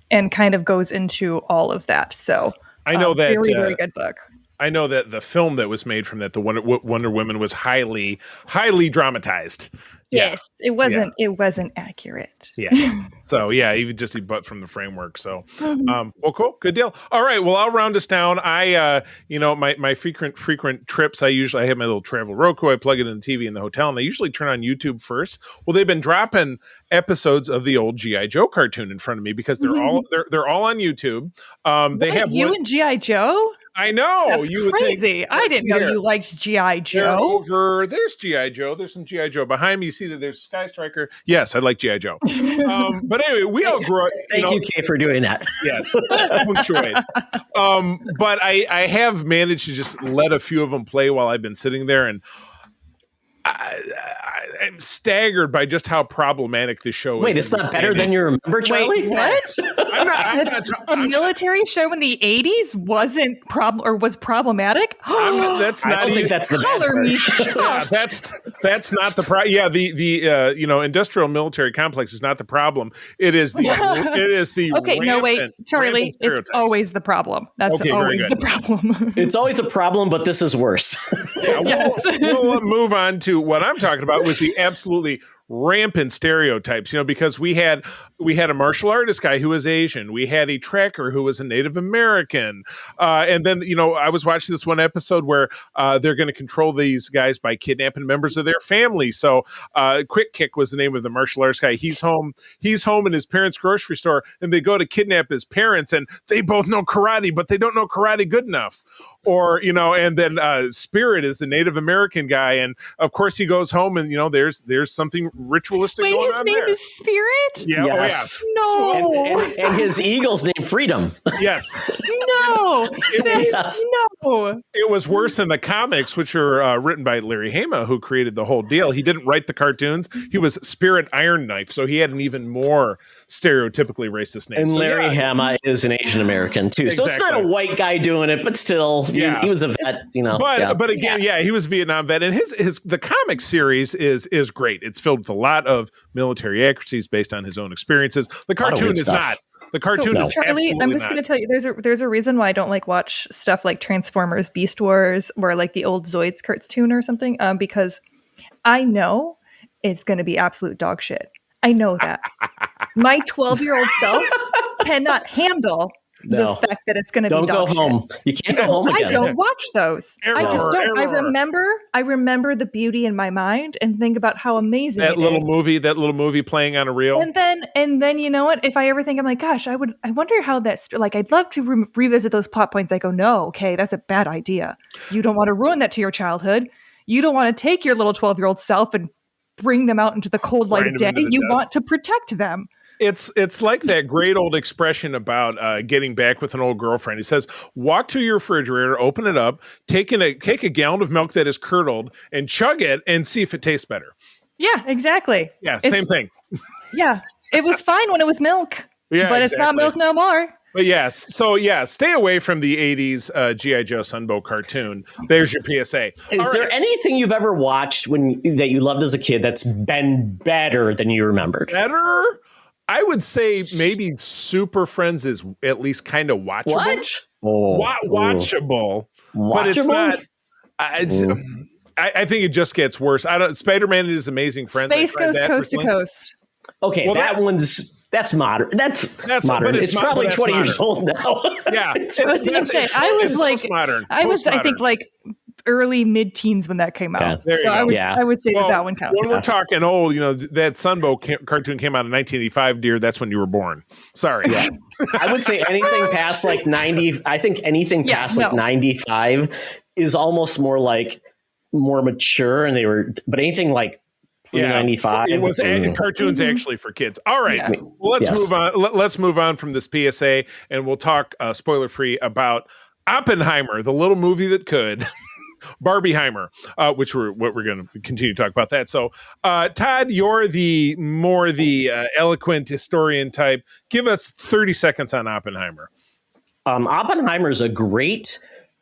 And kind of goes into all of that. So I know that very, very good book. I know that the film that was made from that, the Wonder Woman, was highly, highly dramatized. Yes, it wasn't. Yeah. It wasn't accurate. Yeah. So even just but from the framework. So, well, cool, good deal. All right. Well, I'll round us down. I, my frequent trips. I have my little travel Roku. I plug it in the TV in the hotel, and I usually turn on YouTube first. Well, they've been dropping episodes of the old GI Joe cartoon in front of me because they're all on YouTube. They have you and GI Joe. I know. That's crazy. I didn't know you liked G.I. Joe. There's G.I. Joe. There's some G.I. Joe behind me. You see that there's Sky Striker. Yes, I like G.I. Joe. But anyway, we all grew up. Thank you, Kae, for doing that. Yes. Enjoyed. But I have managed to just let a few of them play while I've been sitting there, and I'm staggered by just how problematic the show is. Wait, it's not better than you remember, Charlie? Wait, what? A military show in the 80s wasn't was problematic? That's not. I don't think that's the bad part. That's not the problem. Yeah, the industrial military complex is not the problem. It is the okay. No, wait, Charlie. It's always the problem. That's always the problem. It's always a problem, but this is worse. Yes. We'll move on to what I'm talking about was the absolutely rampant stereotypes, because we had a martial artist guy who was Asian. We had a tracker who was a Native American. And then, I was watching this one episode where they're going to control these guys by kidnapping members of their family. So Quick Kick was the name of the martial arts guy. He's home in his parents' grocery store, and they go to kidnap his parents, and they both know karate, but they don't know karate good enough. Or, and then Spirit is the Native American guy. And of course he goes home and, there's something ritualistic going on there. His name is Spirit? Yeah. Yes. Oh, yeah. No. And his eagle's name Freedom. Yes. No. It was worse in the comics, which are written by Larry Hama, who created the whole deal. He didn't write the cartoons. He was Spirit Iron Knife, so he had an even more stereotypically racist name. And Larry Hama is an Asian American too. Exactly. So it's not a white guy doing it, but still, he was a vet. But again, he was a Vietnam vet, and the comic series is great. It's filled with a lot of military accuracies based on his own experiences. The cartoon is not. The cartoon is Charlie, I'm just going to tell you, there's a reason why I don't watch stuff like Transformers, Beast Wars, or like the old Zoids cartoon or something, because I know it's going to be absolute dog shit. I know that. My 12-year-old self cannot handle the fact that it's going to be dog Don't go home. Shit. You can't go home again. I don't watch those. I just don't. I remember the beauty in my mind and think about how amazing that little movie playing on a reel. And then you know what? If I ever think, I'm like, gosh, I wonder how that's I'd love to revisit those plot points. I go, no, okay, that's a bad idea. You don't want to ruin that to your childhood. You don't want to take your little 12-year-old self and bring them out into the cold light of day. You want to protect them. It's like that great old expression about getting back with an old girlfriend. He says, walk to your refrigerator, open it up, take a gallon of milk that is curdled and chug it and see if it tastes better. Yeah, exactly. Yeah, same thing. Yeah, it was fine when it was milk, Yeah, but it's not milk no more. But yes, so yeah, stay away from the 80s G.I. Joe Sunbow cartoon. There's your PSA. Is there anything you've ever watched that you loved as a kid that's been better than you remembered? Better? I would say maybe Super Friends is at least kind of watchable. What? Oh, Watchable, but it's not. I think it just gets worse. Spider-Man and His Amazing Friends. Space Ghost Coast to Coast. Okay, well, that's modern. That's modern. It's probably 20 years old now. Yeah, I was I think like early mid-teens when that came out. Yeah. I would say that one counts. When we're talking old, that Sunbow cartoon came out in 1985, dear. That's when you were born. Sorry. Yeah. I would say anything past like 90. I think anything past like 95 is almost more mature, but anything like 95. It was cartoons actually for kids. All right. Yeah. Well, let's move on. Let's move on from this PSA, and we'll talk spoiler free about Oppenheimer, the little movie that could. Barbieheimer, which we're going to continue to talk about that. So, Todd, you're the eloquent historian type. Give us 30 seconds on Oppenheimer. Oppenheimer is a great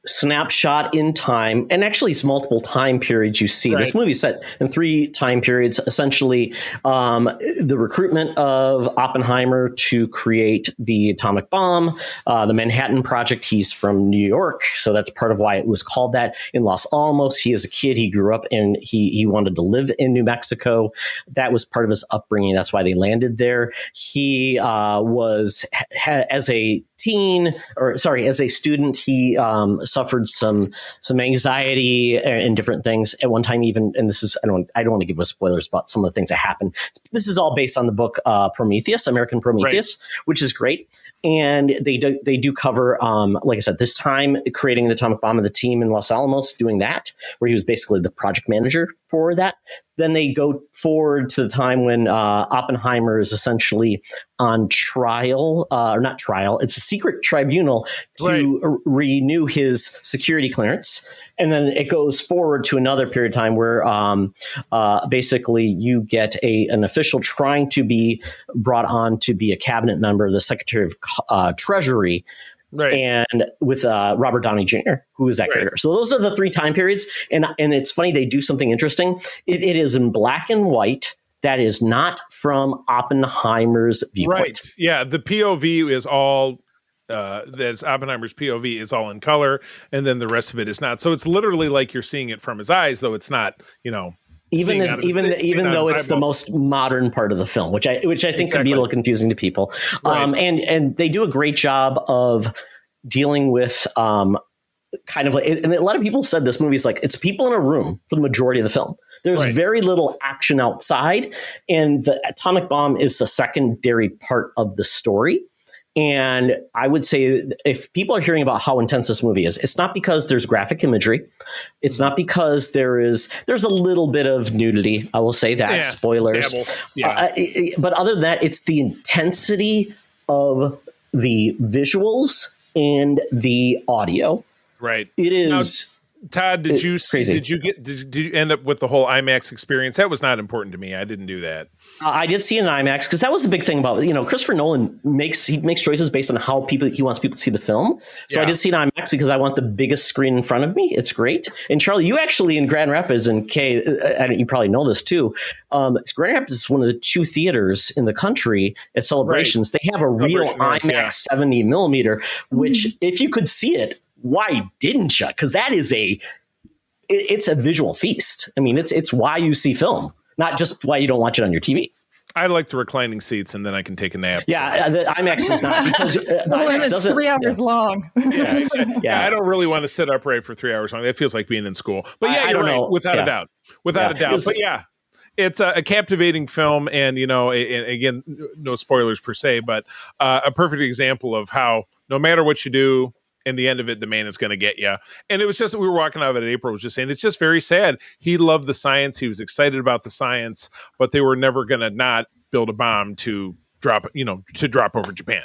snapshot in time, and actually it's multiple time periods you see. Right. This movie is set in 3 time periods, essentially the recruitment of Oppenheimer to create the atomic bomb, the Manhattan Project. He's from New York, so that's part of why it was called that. In Los Alamos, he is a kid, he grew up and he wanted to live in New Mexico. That was part of his upbringing. That's why they landed there. He as a student, he suffered some anxiety and different things at one time. Even, and this is I don't want to give us spoilers about some of the things that happened. This is all based on the book Prometheus, American Prometheus, which is great. And they do cover, like I said, this time creating the atomic bomb of the team in Los Alamos, doing that, where he was basically the project manager for that. Then they go forward to the time when Oppenheimer is essentially on trial, or not trial. It's a secret tribunal to renew his security clearance. And then it goes forward to another period of time where basically you get an official trying to be brought on to be a cabinet member, the Secretary of Treasury, and with Robert Downey Jr., who is that character. So those are the 3 time periods. And it's funny, they do something interesting. It is in black and white. That is not from Oppenheimer's viewpoint. Right. Yeah, the POV is all... that's Oppenheimer's POV is all in color, and then the rest of it is not. So it's literally like you're seeing it from his eyes, though it's not, even though it's the most modern part of the film, which I think can be a little confusing to people. And they do a great job of dealing with kind of like, and a lot of people said this movie is like, it's people in a room for the majority of the film. There's very little action outside, and the atomic bomb is a secondary part of the story. And I would say if people are hearing about how intense this movie is, it's not because there's graphic imagery. It's not because there's a little bit of nudity. I will say that. Spoilers. But other than that, it's the intensity of the visuals and the audio. Right. It is. Now, Todd, did you end up with the whole IMAX experience? That was not important to me. I didn't do that. I did see an IMAX because that was the big thing about, Christopher Nolan makes choices based on how he wants people to see the film. So I did see an IMAX because I want the biggest screen in front of me. It's great. And Charlie, you actually in Grand Rapids and Kae, you probably know this too. Grand Rapids is one of the 2 theaters in the country at Celebrations. They have a real IMAX 70 millimeter, which if you could see it, why didn't you? Because that is it's a visual feast. I mean, it's why you see film, not just why you don't watch it on your TV. I like the reclining seats, and then I can take a nap. Yeah, the IMAX is not, because the IMAX doesn't. 3 hours long. I don't really want to sit upright for 3 hours long. That feels like being in school. But you're right, without a doubt. Without a doubt. But it's a captivating film, and and again, no spoilers per se, but a perfect example of how no matter what you do, in the end of it, the man is going to get you. And it was just, we were walking out of it, April was just saying, it's just very sad. He loved the science. He was excited about the science, but they were never going to not build a bomb to drop over Japan,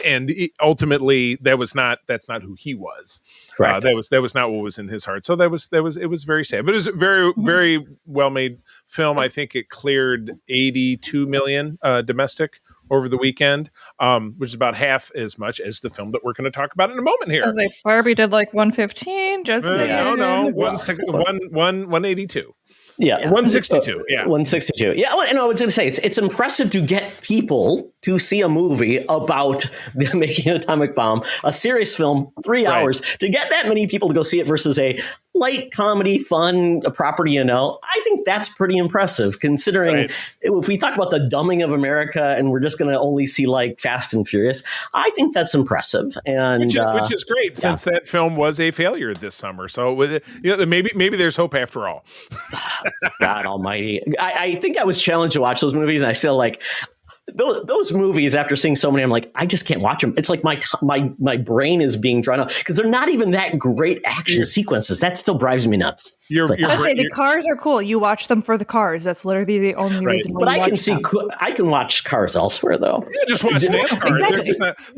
and ultimately that's not who he was. Correct. That was not what was in his heart. So it was very sad, but it was a very, very well made film. I think it cleared 82 million domestic over the weekend, which is about half as much as the film that we're going to talk about in a moment here. I was like, Barbie did like 115. Just no, 182. Yeah. 162. Yeah. 162. Yeah. And I was going to say, it's impressive to get people to see a movie about the making of the atomic bomb, a serious film, 3 hours, to get that many people to go see it versus a light comedy, fun property, I think that's pretty impressive considering if we talk about the dumbing of America and we're just going to only see like Fast and Furious, I think that's impressive. And which is great since that film was a failure this summer. So maybe there's hope after all. God almighty. I think I was challenged to watch those movies and I still like those movies. After seeing so many, I'm like, I just can't watch them. It's like my brain is being drawn out because they're not even that great action sequences. That still drives me nuts. I say the cars are cool. You watch them for the cars. That's literally the only reason. But I can watch cars elsewhere though. Yeah, just watch NASCAR. Exactly. They're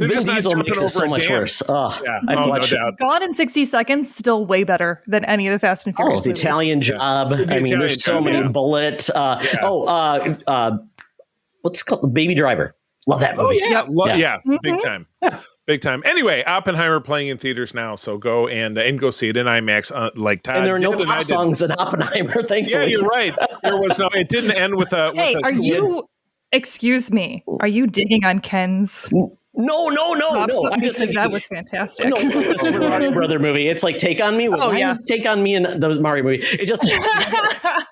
just Vin Diesel makes it so much worse. I have to watch Gone in 60 Seconds still way better than any of the Fast and Furious. The Italian Job. I mean, there's so many bullets. What's it called? Baby Driver. Love that movie. Big time. Big time. Anyway, Oppenheimer playing in theaters now, so go and go see it in IMAX. Like Todd, and there are no pop songs in Oppenheimer. Thankfully, yeah, you're right. There was no. It didn't end with a. Hey, are you? Excuse me. Are you digging on Ken's? No. I'm just saying that was fantastic. No, it's like the Super Mario Brother movie. It's like Take on Me. Take on Me in the Mario movie. It just, that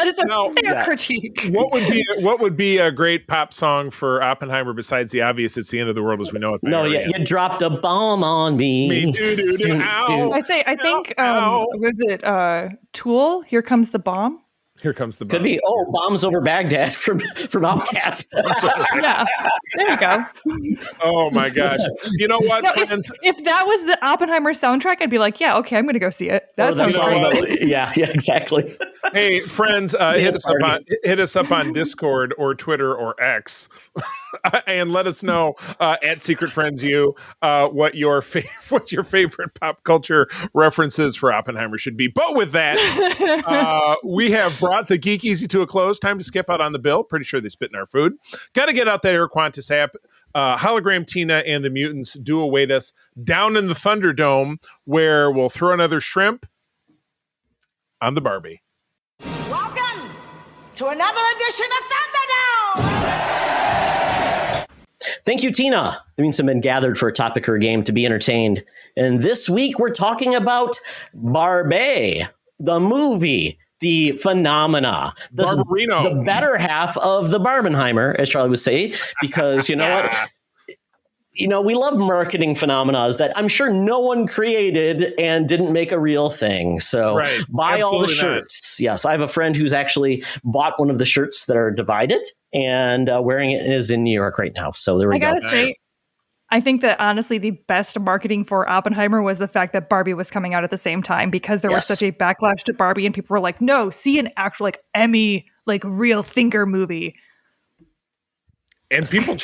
is a fair critique. What would be a great pop song for Oppenheimer besides the obvious? It's the end of the world as we know it. You dropped a bomb on me. I think was it Tool? Here Comes the Bomb. Here Comes the Bomb. Could be Bombs Over Baghdad from Outkast. Yeah, there you go. Oh my gosh! You know what, friends? If that was the Oppenheimer soundtrack, I'd be like, yeah, okay, I'm going to go see it. That sounds great. Yeah, exactly. Hey, friends, hit us up on Discord or Twitter or X, and let us know at Secret Friends U what your favorite pop culture references for Oppenheimer should be. But with that, we have brought the Geek Easy to a close. Time to skip out on the bill. Pretty sure they spit in our food. Got to get out that Air Qantas app. Hologram Tina and the mutants do await us down in the Thunderdome, where we'll throw another shrimp on the Barbie. Welcome to another edition of Thunderdome! Thank you, Tina. The mutants have been gathered for a topic or a game to be entertained. And this week we're talking about Barbie, the movie. The phenomena, the better half of the Barbenheimer, as Charlie would say, because you know what? We love marketing phenomena that I'm sure no one created and didn't make a real thing. So buy all the shirts. Yes, I have a friend who's actually bought one of the shirts that are divided and wearing it and is in New York right now. So there we go. I gotta say, I think that honestly, the best marketing for Oppenheimer was the fact that Barbie was coming out at the same time because there was such a backlash to Barbie and people were like, no, see an actual like Emmy, like real thinker movie. And people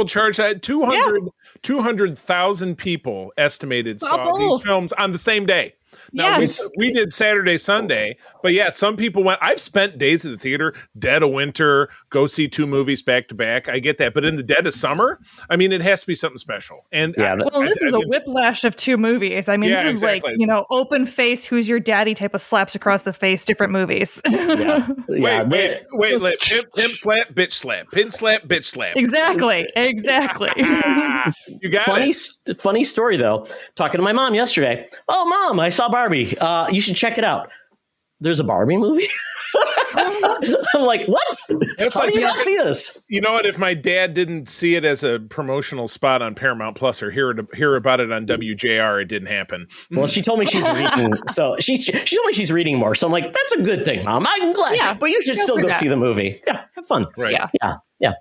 charge that 200,000 people estimated saw these films on the same day. Now, we did Saturday, Sunday, but some people went. I've spent days at the theater, dead of winter, go see 2 movies back to back. I get that. But in the dead of summer, I mean, it has to be something special. And this is a whiplash of 2 movies. I mean, this is like, open face, who's your daddy type of slaps across the face, different movies. Wait, pimp slap, bitch slap, pin slap, bitch slap. Exactly. You got funny story, though. Talking to my mom yesterday. Oh, Mom, I saw Barbie. You should check it out. There's a Barbie movie? I'm like, what? How do you not see this? You know what? If my dad didn't see it as a promotional spot on Paramount Plus or hear about it on WJR, it didn't happen. Well, she told me she's reading. So she told me she's reading more. So I'm like, that's a good thing, Mom. I'm glad. Yeah, but you should still go see the movie. Yeah, have fun. Right. Yeah. Yeah.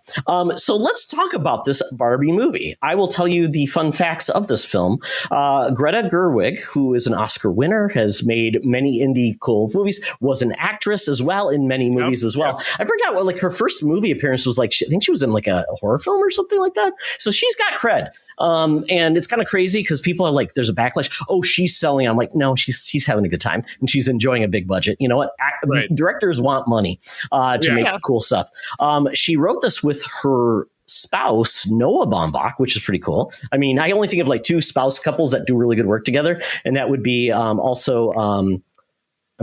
So let's talk about this Barbie movie. I will tell you the fun facts of this film. Greta Gerwig, who is an Oscar winner, has made many indie cool movies, was an actress as well in many movies as well. I forgot what like her first movie appearance was like. I think she was in like a horror film or something like that. So she's got cred. And it's kind of crazy because people are like, there's a backlash. Oh, she's selling. I'm like, no, she's having a good time and she's enjoying a big budget. You know what? Directors want money to make cool stuff. She wrote this with her spouse, Noah Baumbach, which is pretty cool. I mean, I only think of like two spouse couples that do really good work together. And that would be also, I'm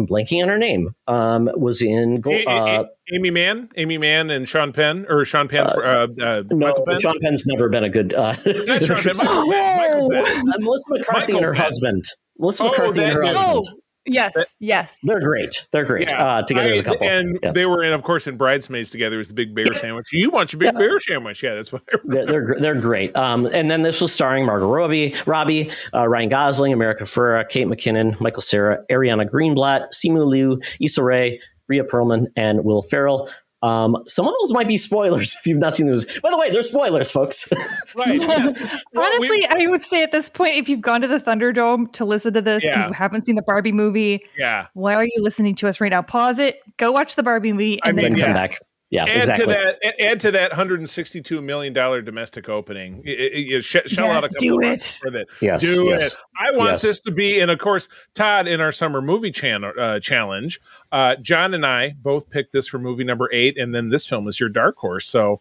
blanking on her name, was in Amy Mann and Sean Penn, or Sean Penn's Michael Penn? Sean Penn's never been a good Not Sean Penn, Michael Penn. Melissa McCarthy and her husband. Melissa McCarthy and her husband. Yes. They're great. Together as a couple. And they were of course, in Bridesmaids together. It was the Big Bear Sandwich. You want your Big Bear Sandwich. Yeah, that's what I remember. They're great. And then this was starring Margot Robbie, Ryan Gosling, America Ferrera, Kate McKinnon, Michael Cera, Ariana Greenblatt, Simu Liu, Issa Rae, Rhea Perlman, and Will Ferrell. Some of those might be spoilers if you've not seen those. By the way, they're spoilers, folks. Right. Yes. Honestly, I would say at this point, if you've gone to the Thunderdome to listen to this and you haven't seen the Barbie movie, why are you listening to us right now? Pause it, go watch the Barbie movie, and then come back. Yeah, exactly. Add to that $162 million domestic opening. Shell out a couple of bucks for that. Yes, do it. I want this to be, and of course, Todd, in our summer movie challenge, John and I both picked this for movie number 8, and then this film is your dark horse. So.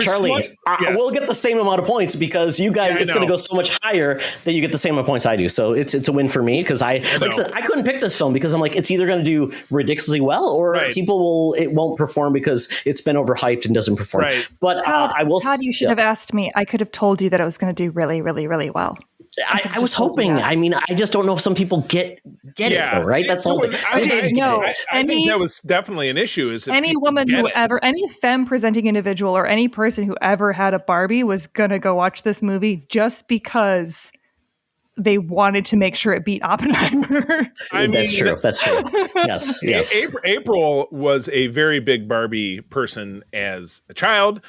Charlie, we'll get the same amount of points because you guys, it's going to go so much higher that you get the same amount of points I do. So it's a win for me because I couldn't pick this film because I'm like, it's either going to do ridiculously well or it won't perform because it's been overhyped and doesn't perform. Right. But I will. Todd, you should have asked me. I could have told you that it was going to do really, really, really well. I was hoping. I mean, I just don't know if some people get it though, right? That's all. I think that was definitely an issue. Is any woman who ever, any femme presenting individual or any person who ever had a Barbie was gonna go watch this movie just because they wanted to make sure it beat Oppenheimer. That's true. Yes. April was a very big Barbie person as a child.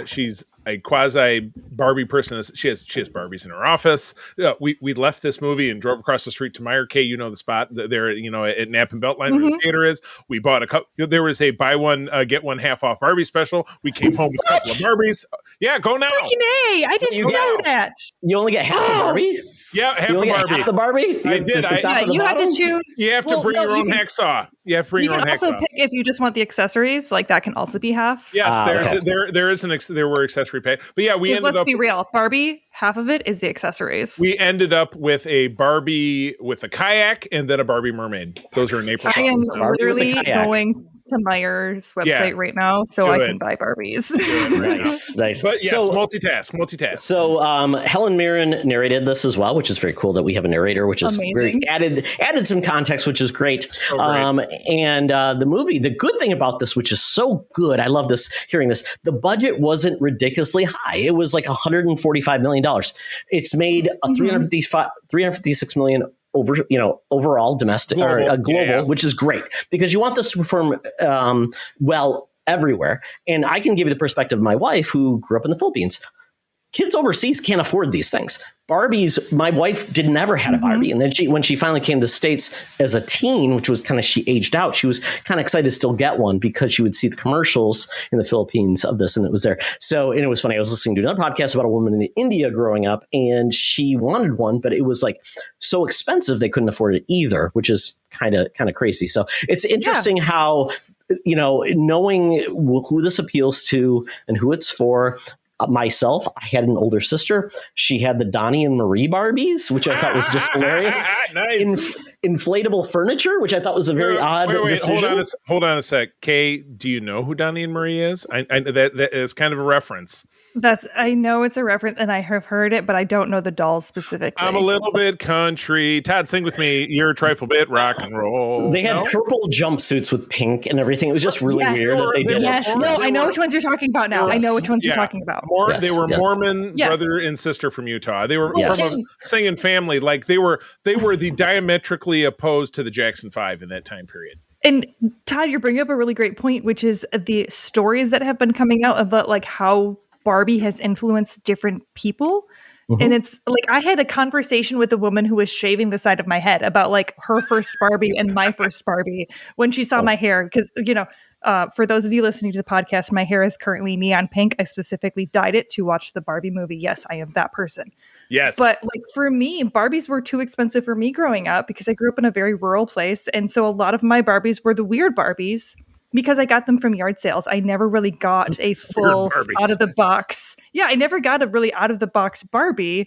She's a quasi Barbie person. She has Barbies in her office. We left this movie and drove across the street to Meyer K. You know the spot there, at Knapp and Beltline where the theater is. We bought a couple. There was a buy one get one half off Barbie special. We came home with a couple of Barbies. Yeah, go now. I didn't know that. You only get half a Barbie. Yeah, half a Barbie. Half the Barbie? I did. You had to choose. You have to bring your own hacksaw. You have to bring your own hacksaw. You can also pick if you just want the accessories. Like that can also be half. Yes, there were accessory pay. But yeah, let's be real. Barbie, half of it is the accessories. We ended up with a Barbie with a kayak and then a Barbie mermaid. Those are in April. I am literally going to Meyer's website right now so I can buy Barbies. Nice. But yes, multitask. So Helen Mirren narrated this as well, which is very cool that we have a narrator, which is very added some context, which is great. And the movie, the good thing about this, which is so good, I love this, hearing this, the budget wasn't ridiculously high. It was like $145 million. It's made a $356 million overall domestic global, which is great because you want this to perform well everywhere. And I can give you the perspective of my wife who grew up in the Philippines. Kids overseas can't afford these things. Barbies, my wife never had a Barbie. And then when she finally came to the States as a teen, which was kind of, she aged out, she was kind of excited to still get one because she would see the commercials in the Philippines of this and it was there. So, and it was funny. I was listening to another podcast about a woman in India growing up and she wanted one, but it was like so expensive they couldn't afford it either, which is kind of crazy. So it's interesting how, knowing who this appeals to and who it's for. Myself, I had an older sister. She had the Donnie and Marie Barbies, which I thought was just hilarious. Nice. Inflatable furniture, which I thought was a very odd decision. Hold on a sec. Kay, do you know who Donnie and Marie is? I that is kind of a reference. I know it's a reference and I have heard it, but I don't know the dolls specifically. I'm a little bit country. Todd, sing with me. You're a trifle bit rock and roll. They had purple jumpsuits with pink and everything. It was just really weird that they did it. No, I know which ones you're talking about now. I know which ones you're talking about. They were Mormon brother and sister from Utah. They were from a singing family. Like they were the diametrically opposed to the Jackson 5 in that time period. And Todd, you're bringing up a really great point, which is the stories that have been coming out about like how Barbie has influenced different people. And it's like I had a conversation with a woman who was shaving the side of my head about like her first Barbie and my first Barbie when she saw my hair. Because, for those of you listening to the podcast, my hair is currently neon pink. I specifically dyed it to watch the Barbie movie. Yes, I am that person. Yes. But like for me, Barbies were too expensive for me growing up because I grew up in a very rural place. And so a lot of my Barbies were the weird Barbies because I got them from yard sales. I never really got a full out of the box. Yeah, I never got a really out of the box Barbie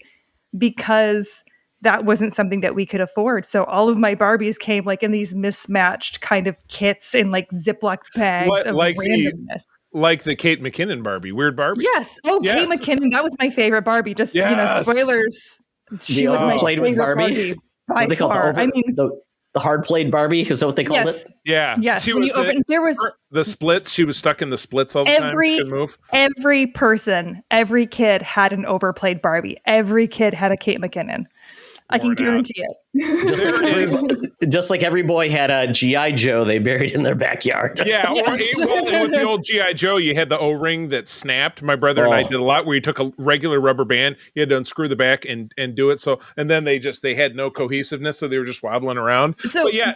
because that wasn't something that we could afford. So all of my Barbies came like in these mismatched kind of kits in like Ziploc bags of randomness. Like the Kate McKinnon Barbie, weird Barbie. Yes. Oh, yes. Kate McKinnon, that was my favorite Barbie. Just spoilers. She was my favorite Barbie by far. The hard played Barbie, is that what they called it? Yeah. Yes. She was there was the splits. She was stuck in the splits all the time. She couldn't move. Every person, every kid had an overplayed Barbie. Every kid had a Kate McKinnon. I can guarantee it. Just like every boy had a G.I. Joe they buried in their backyard. Yeah, and with the old G.I. Joe, you had the O-ring that snapped. My brother and I did a lot where you took a regular rubber band, you had to unscrew the back and do it. So, and then they had no cohesiveness, so they were just wobbling around. So, but yeah.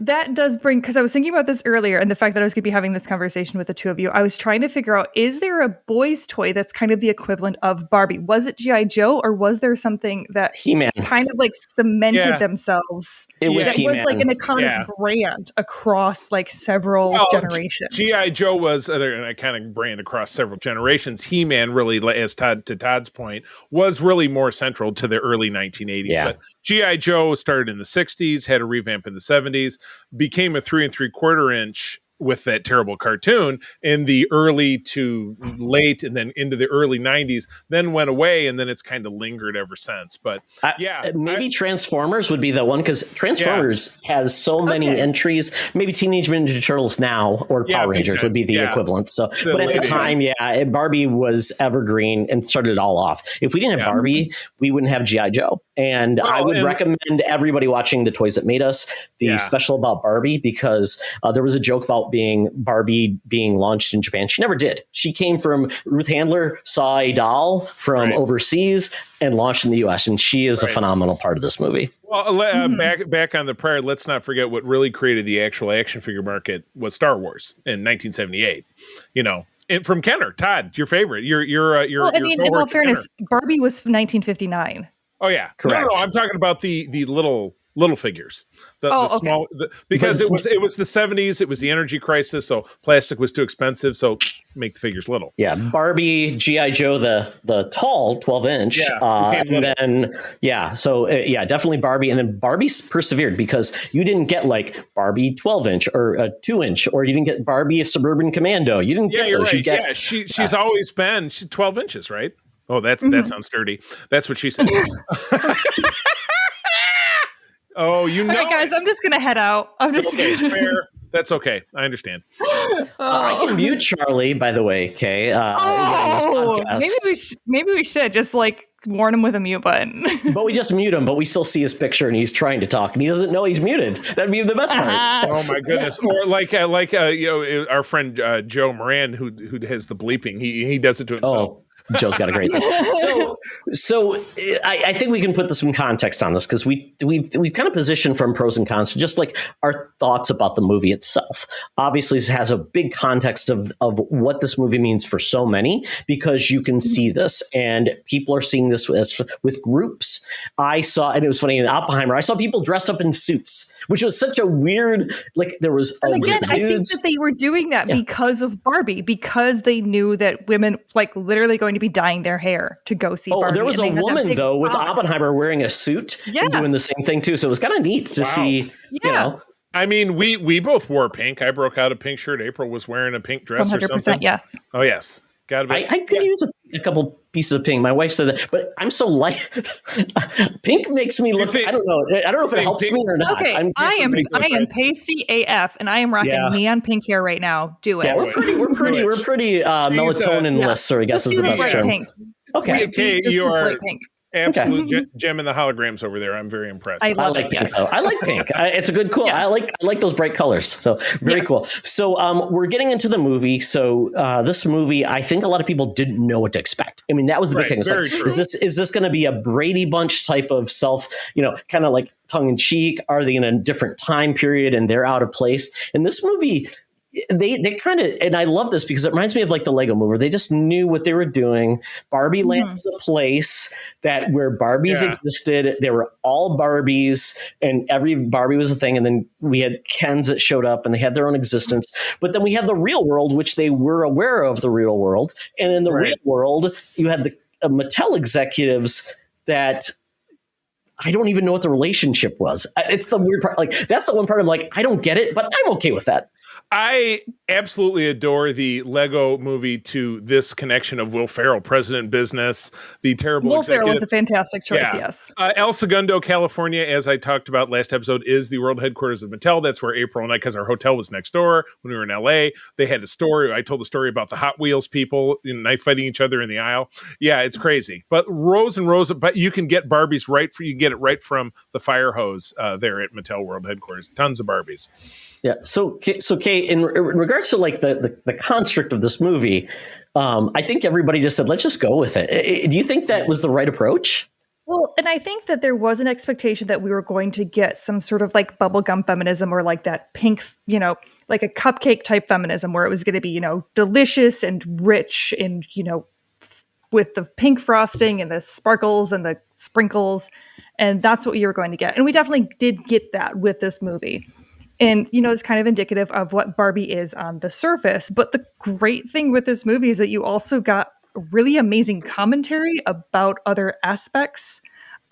That does bring, because I was thinking about this earlier and the fact that I was going to be having this conversation with the two of you, I was trying to figure out, is there a boy's toy that's kind of the equivalent of Barbie? Was it G.I. Joe or was there something that He-Man kind of like cemented themselves? It was He-Man. Was like an iconic brand across like several generations. G.I. Joe was an iconic brand across several generations. He-Man really, as to Todd's point, was really more central to the early 1980s. Yeah. But G.I. Joe started in the 60s, had a revamp in the 70s, became a 3 3/4 inch with that terrible cartoon in the early to late and then into the early 90s, then went away, and then it's kind of lingered ever since. But maybe Transformers would be the one, because Transformers has so many entries. Maybe Teenage Mutant Ninja Turtles now or Power Rangers would be the equivalent. So, but at the time, Barbie was evergreen and started it all off. If we didn't have Barbie, we wouldn't have G.I. Joe. And I would recommend everybody watching The Toys That Made Us, the special about Barbie, because there was a joke about Barbie being launched in Japan. She never did. She came from Ruth Handler, saw a doll from overseas and launched in the US. And she is a phenomenal part of this movie. Well, back on the prior, let's not forget what really created the actual action figure market was Star Wars in 1978. And from Kenner, Todd, your favorite. Well, I mean, in all fairness, Barbie was 1959. Oh yeah, correct. No, I'm talking about the little figures, the small, because it was the 70s. It was the energy crisis, so plastic was too expensive. So make the figures little. Yeah, Barbie, G.I. Joe, the tall 12-inch, and then definitely Barbie, and then Barbie persevered because you didn't get like Barbie 12-inch or a 2-inch, or you didn't get Barbie a Suburban Commando. You didn't get those. Right. She's always been 12 inches, right? Oh, that sounds sturdy. That's what she said. Oh, All right, guys, I'm just gonna head out. Fair. That's okay. I understand. I can mute Charlie, by the way, Kay. Maybe we should just like warn him with a mute button. But we just mute him, but we still see his picture and he's trying to talk and he doesn't know he's muted. That'd be the best part. Oh my goodness. Or like our friend Joe Moran who has the bleeping. He does it to himself. Oh. Joe's got a great thing. So I think we can put some context on this because we've kind of positioned from pros and cons to just like our thoughts about the movie itself. Obviously, this has a big context of what this movie means for so many, because you can see this and people are seeing this with groups. I saw, and it was funny in Oppenheimer, I saw people dressed up in suits, which was such a weird, like there was. And again, I think that they were doing that because of Barbie, because they knew that women like literally going to be dyeing their hair to go see Barbie. There was a woman though with Oppenheimer wearing a suit and doing the same thing too. So it was kind of neat to see, you know. I mean, we both wore pink. I broke out a pink shirt. April was wearing a pink dress 100%, or something. Yes. Oh, yes. Gotta be. I could use a couple pieces of pink. My wife said that, but I'm so light. Pink makes me look. I don't know if it helps me or not. Okay, I am pasty AF, and I am rocking neon pink hair right now. Do it. Yeah, we're pretty melatonin-less, or I guess is the best term. Pink. Okay, you are. Absolute gem in the holograms over there. I'm very impressed. I I like pink though. I like pink. It's a good cool. Yeah. I like those bright colors. So very cool. So we're getting into the movie. So this movie, I think a lot of people didn't know what to expect. I mean, that was the big thing. It's very like, true. is this going to be a Brady Bunch type of kind of like tongue in cheek? Are they in a different time period and they're out of place? And this movie, they kind of, and I love this because it reminds me of like the Lego movie. They just knew what they were doing. Barbie Land was a place where Barbies existed. They were all Barbies, and every Barbie was a thing. And then we had Kens that showed up, and they had their own existence. But then we had the real world, which they were aware of the real world. And in the real world, you had the Mattel executives that I don't even know what the relationship was. It's the weird part. Like, that's the one part I'm like, I don't get it, but I'm okay with that. I absolutely adore the Lego movie to this connection of Will Ferrell, President Business, the terrible Will executive. Ferrell was a fantastic choice, Yeah. yes. El Segundo, California, as I talked about last episode, is the world headquarters of Mattel. That's where April and I, because our hotel was next door when we were in LA, they had a story. I told the story about the Hot Wheels people knife fighting each other in the aisle. Yeah, it's crazy. But rows and rows but you can get Barbies you get it right from the fire hose there at Mattel World Headquarters. Tons of Barbies. Yeah. So Kay, in regards to like the construct of this movie, I think everybody just said, let's just go with it. Do you think that was the right approach? Well, and I think that there was an expectation that we were going to get some sort of like bubblegum feminism or like that pink, like a cupcake type feminism where it was going to be, delicious and rich and, with the pink frosting and the sparkles and the sprinkles. And that's what you were going to get. And we definitely did get that with this movie. And, it's kind of indicative of what Barbie is on the surface. But the great thing with this movie is that you also got really amazing commentary about other aspects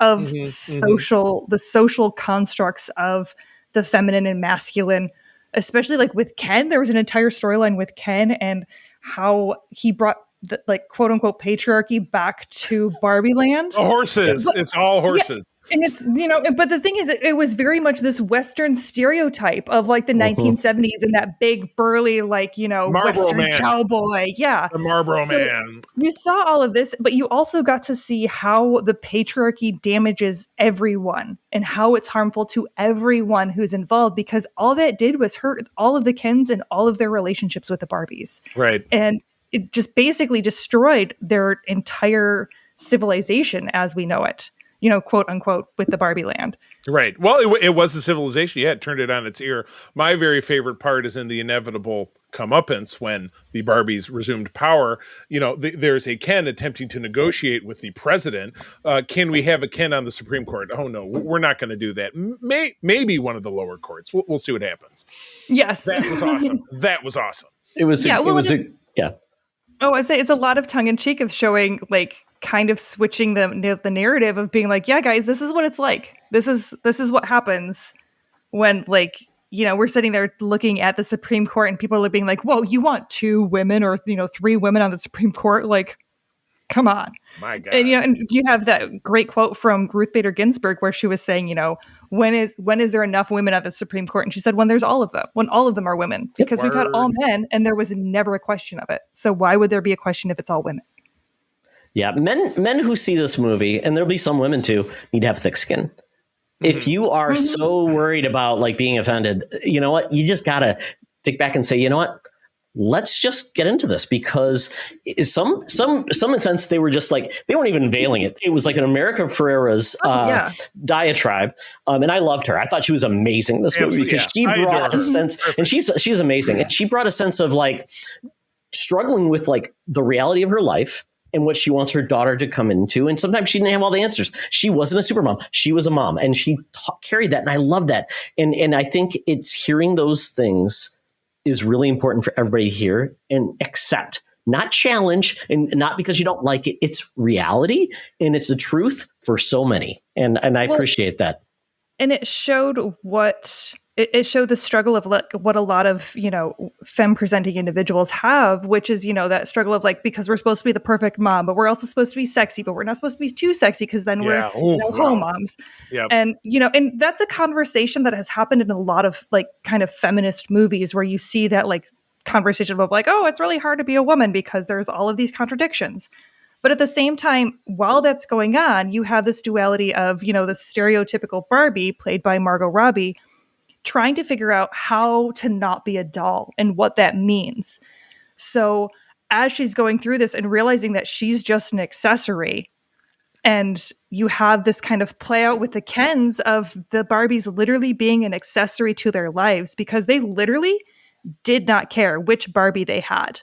of the social constructs of the feminine and masculine, especially like with Ken. There was an entire storyline with Ken and how he brought the like quote unquote patriarchy back to Barbie Land. Horses. It's all horses. Yeah. And it's, but the thing is, it was very much this Western stereotype of like the 1970s and that big burly, like, Western man. Cowboy. Yeah. The Marlboro Man. You saw all of this, but you also got to see how the patriarchy damages everyone and how it's harmful to everyone who's involved, because all that did was hurt all of the Kens and all of their relationships with the Barbies. Right. And it just basically destroyed their entire civilization as we know it. Quote unquote, with the Barbie Land. Right. Well, it was a civilization. Yeah, it turned it on its ear. My very favorite part is in the inevitable comeuppance when the Barbies resumed power. There's a Ken attempting to negotiate with the president. Can we have a Ken on the Supreme Court? Oh, no, we're not going to do that. Maybe one of the lower courts. We'll see what happens. Yes. That was awesome. That was awesome. It was. Oh, I say it's a lot of tongue in cheek of showing like kind of switching the narrative of being like, yeah, guys, this is what it's like. This is what happens when like, we're sitting there looking at the Supreme Court and people are being like, whoa, you want 2 women or, 3 women on the Supreme Court? Like, come on. My God. And, and you have that great quote from Ruth Bader Ginsburg where she was saying, when is there enough women at the Supreme Court? And she said, when there's all of them, when all of them are women, because we've had all men and there was never a question of it. So why would there be a question if it's all women? Yeah, men who see this movie, and there'll be some women too, need to have thick skin. If you are so worried about like being offended, you know what? You just gotta take back and say, you know what? Let's just get into this, because some sense they were just like, they weren't even veiling it. It was like an America Ferrera's diatribe, and I loved her. I thought she was amazing in this movie because she brought a sense, and she's amazing, and she brought a sense of like struggling with like the reality of her life and what she wants her daughter to come into. And sometimes she didn't have all the answers. She wasn't a super mom. She was a mom, and she carried that. And I love that. And I think it's hearing those things is really important for everybody to hear and accept, not challenge, and not because you don't like it. It's reality, and it's the truth for so many. And I appreciate that. And it showed it showed the struggle of like what a lot of, femme presenting individuals have, which is, that struggle of like, because we're supposed to be the perfect mom, but we're also supposed to be sexy, but we're not supposed to be too sexy because then we're home moms. Yep. And, and that's a conversation that has happened in a lot of like kind of feminist movies where you see that like conversation about like, oh, it's really hard to be a woman because there's all of these contradictions. But at the same time, while that's going on, you have this duality of, the stereotypical Barbie played by Margot Robbie trying to figure out how to not be a doll and what that means. So as she's going through this and realizing that she's just an accessory, and you have this kind of play out with the Kens of the Barbies literally being an accessory to their lives because they literally did not care which Barbie they had.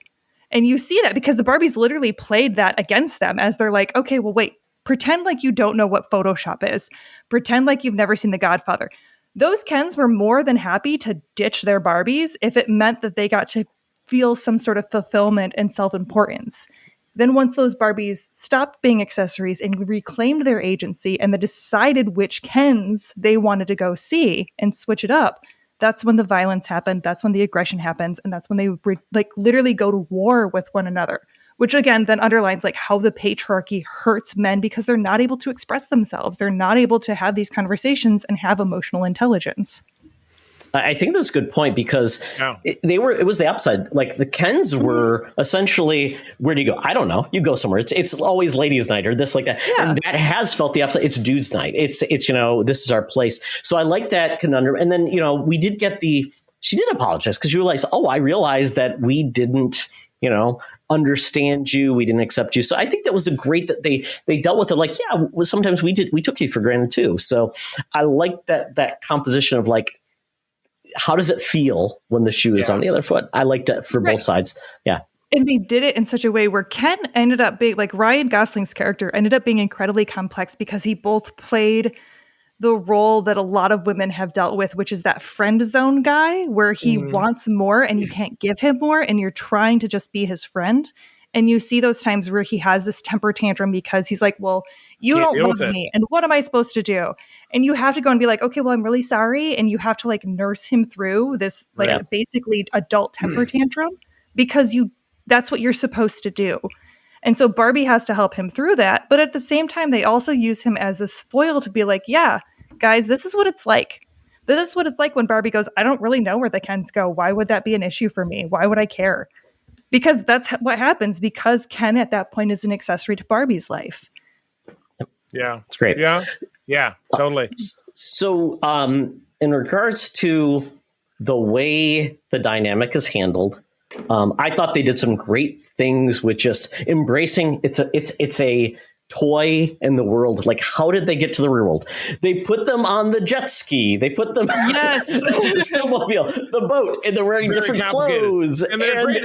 And you see that because the Barbies literally played that against them as they're like, okay, well, wait, pretend like you don't know what Photoshop is. Pretend like you've never seen The Godfather. Those Kens were more than happy to ditch their Barbies if it meant that they got to feel some sort of fulfillment and self-importance. Then once those Barbies stopped being accessories and reclaimed their agency and they decided which Kens they wanted to go see and switch it up, that's when the violence happened. That's when the aggression happens. And that's when they literally go to war with one another, which again, then underlines how the patriarchy hurts men because they're not able to express themselves. They're not able to have these conversations and have emotional intelligence. I think that's a good point because it was the upside. Like the Kens were essentially, where do you go? I don't know. You go somewhere. It's always ladies' night or this like that. Yeah. And that has felt the upside. It's dudes' night. It's this is our place. So I like that conundrum. And then, we did get she did apologize because you realized, I realized that we didn't, understand you. We didn't accept you. So I think that was great that they dealt with it. Sometimes we took you for granted too. So I like that composition of how does it feel when the shoe is on the other foot? I like that for both sides. Yeah. And they did it in such a way where Ken ended up being Ryan Gosling's character ended up being incredibly complex because he both played the role that a lot of women have dealt with, which is that friend zone guy where he wants more and you can't give him more and you're trying to just be his friend. And you see those times where he has this temper tantrum because he's like, well, you don't love me. And what am I supposed to do? And you have to go and be like, okay, well, I'm really sorry. And you have to nurse him through this basically adult temper tantrum because that's what you're supposed to do. And so Barbie has to help him through that. But at the same time, they also use him as this foil to be like, yeah, guys, this is what it's like. This is what it's like when Barbie goes, I don't really know where the Kens go. Why would that be an issue for me? Why would I care? Because that's what happens because Ken at that point is an accessory to Barbie's life. Yeah. It's great. Yeah, totally. So in regards to the way the dynamic is handled, I thought they did some great things with just embracing it's a toy in the world. How did they get to the real world? They put them on the jet ski. They put them on the snowmobile, the boat, and they're wearing different clothes. And they're great.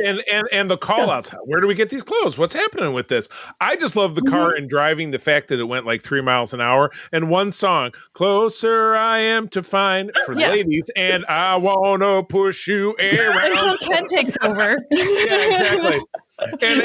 And the call outs. Where do we get these clothes? What's happening with this? I just love the car and driving, the fact that it went 3 miles an hour. And one song, Closer I Am to Find for the ladies, and I wanna push you around. Until Ken takes over. Yeah, exactly. And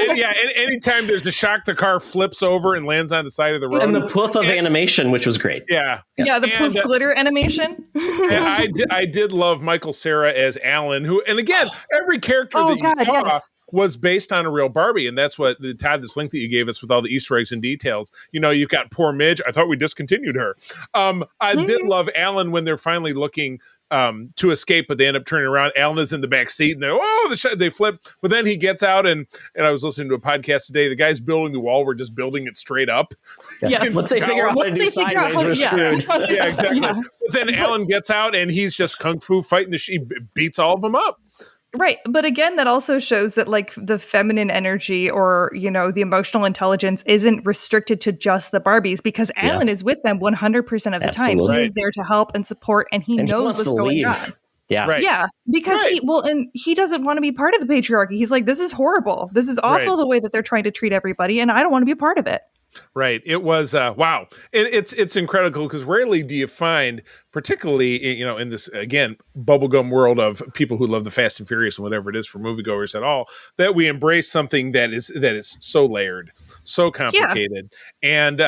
anytime there's a shock, the car flips over and lands on the side of the road. And the poof of animation, which was great. Yeah. Yeah, the poof glitter animation. I did love Michael Cera as Alan, and again, every character that you saw was based on a real Barbie. And that's what, Todd, this link that you gave us with all the Easter eggs and details. You've got poor Midge. I thought we discontinued her. I did love Alan when they're finally looking to escape, but they end up turning around. Alan is in the back seat, and they flip. But then he gets out, and I was listening to a podcast today. The guys building the wall were just building it straight up. Yes. Once they figure out how to do sideways, we're screwed. Yeah, exactly. Yeah. But then Alan gets out, and he's just kung fu fighting he beats all of them up. Right. But again, that also shows that the feminine energy or, the emotional intelligence isn't restricted to just the Barbies because Alan is with them 100% of the time. He's there to help and support and he knows what's going on. Yeah. Right. Yeah. Because he doesn't want to be part of the patriarchy. He's like, this is horrible. This is awful the way that they're trying to treat everybody. And I don't want to be a part of it. Right. It was, wow. It's incredible because rarely do you find, particularly, in this, again, bubblegum world of people who love the Fast and Furious and whatever it is for moviegoers at all, that we embrace something that is so layered, so complicated. And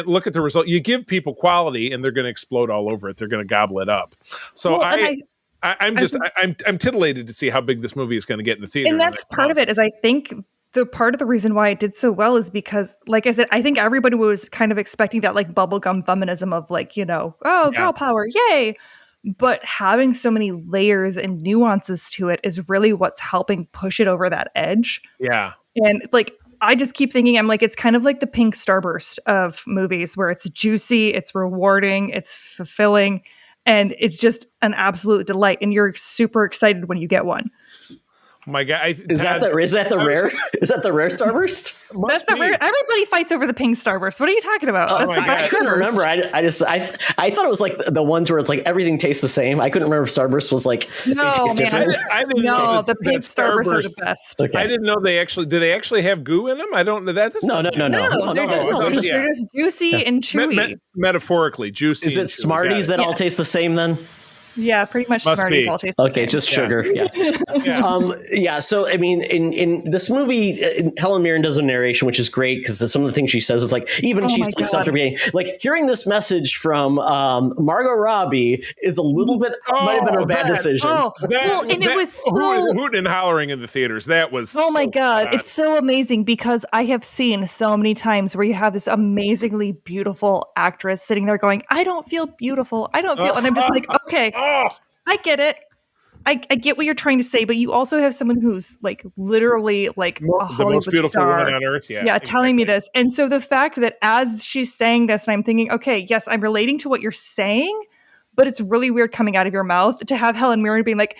look at the result. You give people quality and they're going to explode all over it. They're going to gobble it up. So I'm titillated to see how big this movie is going to get in the theater. And that's part of it is I think the part of the reason why it did so well is because, like I said, I think everybody was kind of expecting that bubblegum feminism of girl power, yay. But having so many layers and nuances to it is really what's helping push it over that edge. Yeah. And I just keep thinking, I'm like, it's kind of like the pink starburst of movies where it's juicy, it's rewarding, it's fulfilling, and it's just an absolute delight. And you're super excited when you get one. My God, is that the rare starburst? That's the rare. Everybody fights over the pink starburst. What are you talking about? I couldn't remember. I thought it was like the ones where it's like everything tastes the same. I couldn't remember if starburst was like different. I didn't know the pink starburst are the best. Okay. I didn't know do they actually have goo in them? I don't know that. No. They're just juicy and chewy. Metaphorically juicy. Is it Smarties that all taste the same then? Yeah, pretty much. Smarties all taste the same. Just sugar. Yeah. So I mean, in this movie, Helen Mirren does a narration, which is great because some of the things she says is like, even she's like self-deprecating. Like hearing this message from Margot Robbie is a little bit might have been a bad decision. It was so hooting and hollering in the theaters. That was my God, it's so amazing because I have seen so many times where you have this amazingly beautiful actress sitting there going, "I don't feel beautiful. I don't feel," and I'm just like, okay. I get it. I get what you're trying to say, but you also have someone who's like literally like a Hollywood the most beautiful star. woman on earth. Yeah, exactly. Telling me this. And so the fact that as she's saying this, and I'm thinking, okay, yes, I'm relating to what you're saying, but it's really weird coming out of your mouth to have Helen Mirren being like,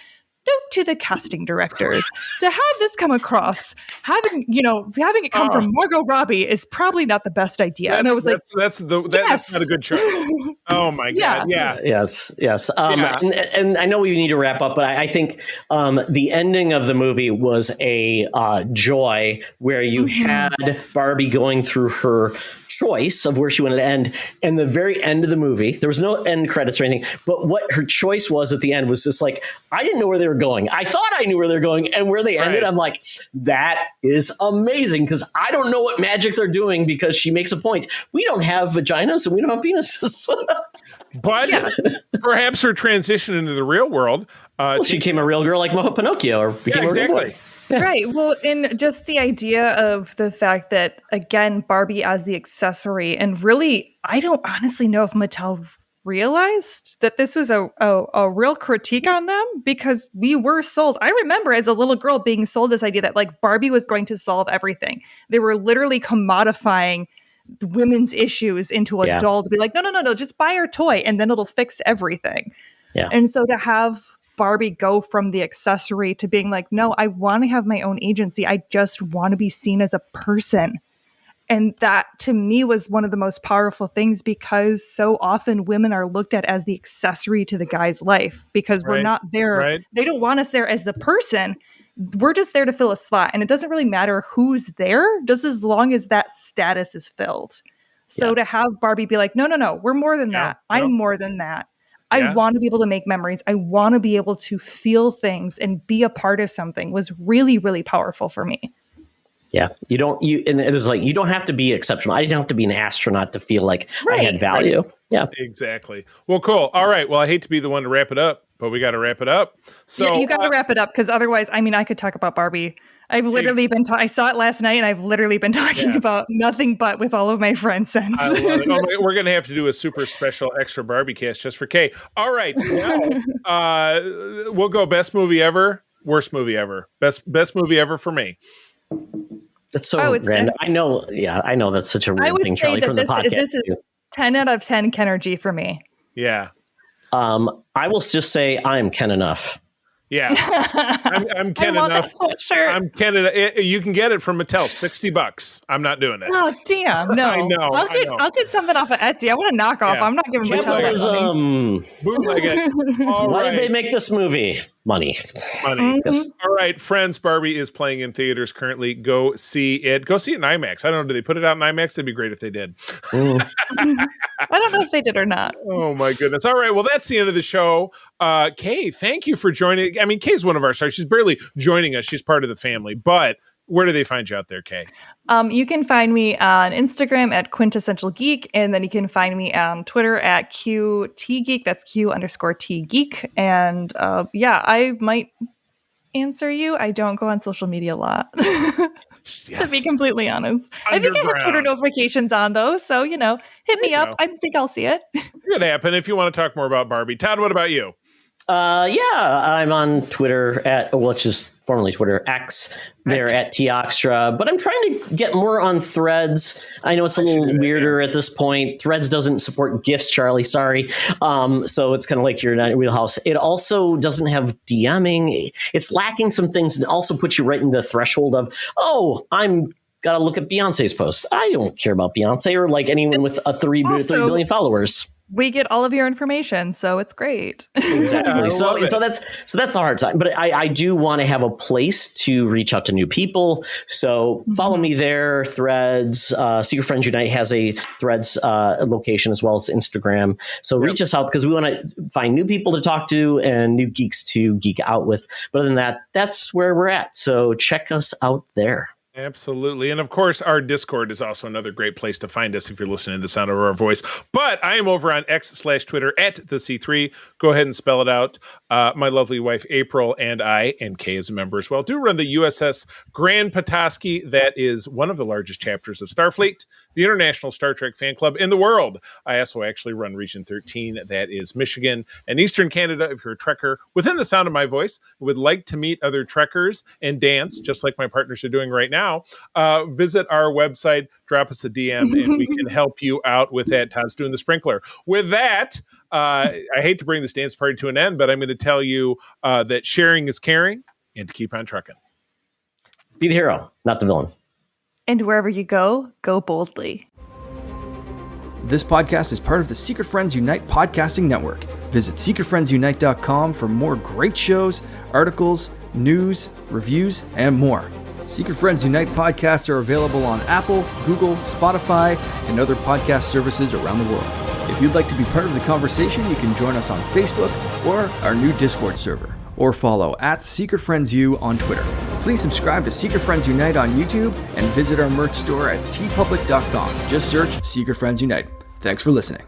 note to the casting directors, to have this come across, having it come from Margot Robbie is probably not the best idea. And I was like, that's not a good choice. Oh my God. Yeah. Yes. And I know we need to wrap up, but I think the ending of the movie was a joy where you had Barbie going through her choice of where she wanted to end, and the very end of the movie, there was no end credits or anything, but what her choice was at the end was just like, I didn't know where they were going. I thought I knew where they're going, and where they ended, I'm like, that is amazing, because I don't know what magic they're doing, because she makes a point. We don't have vaginas and we don't have penises. But perhaps her transition into the real world. She became a real girl like Pinocchio, or became a real boy. Yeah. Right. Well, and just the idea of the fact that, again, Barbie as the accessory, and really, I don't honestly know if Mattel realized that this was a real critique on them, because we were sold. I remember as a little girl being sold this idea that like Barbie was going to solve everything. They were literally commodifying the women's issues into a doll to be like, no, just buy our toy and then it'll fix everything. Yeah. And so to have Barbie go from the accessory to being like, no, I want to have my own agency. I just want to be seen as a person. And that to me was one of the most powerful things, because so often women are looked at as the accessory to the guy's life, because we're not there. Right. They don't want us there as the person. We're just there to fill a slot. And it doesn't really matter who's there, just as long as that status is filled. So to have Barbie be like, no, we're more than that. I'm more than that. I want to be able to make memories. I want to be able to feel things and be a part of something, was really, really powerful for me. Yeah. You don't have to be exceptional. I didn't have to be an astronaut to feel like I had value. Right. Yeah, exactly. Well, cool. All right. Well, I hate to be the one to wrap it up, but we got to wrap it up. So you got to wrap it up, because otherwise, I mean, I could talk about Barbie. I've literally been. I saw it last night, and I've literally been talking about nothing but with all of my friends since. I love it. We're going to have to do a super special extra Barbie cast just for Kae. All right, now, we'll go best movie ever, worst movie ever, best movie ever for me. That's so random. I know. Yeah, I know that's such a weird thing, Charlie, from the podcast. This is 10 out of 10 Ken or G for me. Yeah. I will just say I am Ken Enough. Yeah, I'm Ken Enough. I'm Ken Enough. You can get it from Mattel, $60. I'm not doing it. Oh damn! No, I know. I'll get something off of Etsy. I want to knock off. I'm not giving Mattel that money. Bootleg it. Why did they make this movie? Money. Mm-hmm. Yes. All right, friends. Barbie is playing in theaters currently. Go see it. Go see it in IMAX. I don't know. Do they put it out in IMAX? It'd be great if they did. I don't know if they did or not. Oh my goodness. All right. Well, that's the end of the show. Kae, thank you for joining. I mean, Kae's one of our stars. She's barely joining us. She's part of the family. But where do they find you out there, Kae? You can find me on Instagram at Quintessential Geek, and then you can find me on Twitter at QTGeek. That's Q_T Geek. And I might answer you. I don't go on social media a lot, to be completely honest. I think I have Twitter notifications on though, so hit me up. I think I'll see it. It could happen if you want to talk more about Barbie. Todd, what about you? I'm on Twitter which is formerly Twitter, X. There at Teoxtra, but I'm trying to get more on Threads. I know it's a little weirder at this point. Threads doesn't support GIFs, Charlie. Sorry. So it's kind of like you're not in your wheelhouse. It also doesn't have DMing. It's lacking some things, and also puts you right in the threshold of, I'm got to look at Beyonce's posts. I don't care about Beyonce or like anyone with a 3 billion followers. We get all of your information, so it's great. Exactly. Yeah, so that's a hard time. But I do want to have a place to reach out to new people. So follow me there. Threads. Secret Friends Unite has a Threads location as well as Instagram. So reach us out because we want to find new people to talk to and new geeks to geek out with. But other than that, that's where we're at. So check us out there. Absolutely. And of course, our Discord is also another great place to find us if you're listening to the sound of our voice. But I am over on X/Twitter at the C3. Go ahead and spell it out. My lovely wife, April, and I, and Kay is a member as well, do run the USS Grand Petoskey. That is one of the largest chapters of Starfleet, the international Star Trek fan club in the world. I also actually run Region 13. That is Michigan and Eastern Canada. If you're a Trekker within the sound of my voice, would like to meet other Trekkers and dance, just like my partners are doing right now, visit our website, drop us a DM, and we can help you out with that. Todd's doing the sprinkler. With that, I hate to bring this dance party to an end, but I'm going to tell you that sharing is caring and to keep on trucking. Be the hero, not the villain. And wherever you go boldly. This podcast is part of the Secret Friends Unite podcasting network. Visit secretfriendsunite.com for more great shows, articles, news, reviews, and more. Secret Friends Unite podcasts are available on Apple, Google, Spotify, and other podcast services around the world. If you'd like to be part of the conversation, you can join us on Facebook or our new Discord server, or follow at Secret Friends U on Twitter. Please subscribe to Secret Friends Unite on YouTube and visit our merch store at tpublic.com. Just search Secret Friends Unite. Thanks for listening.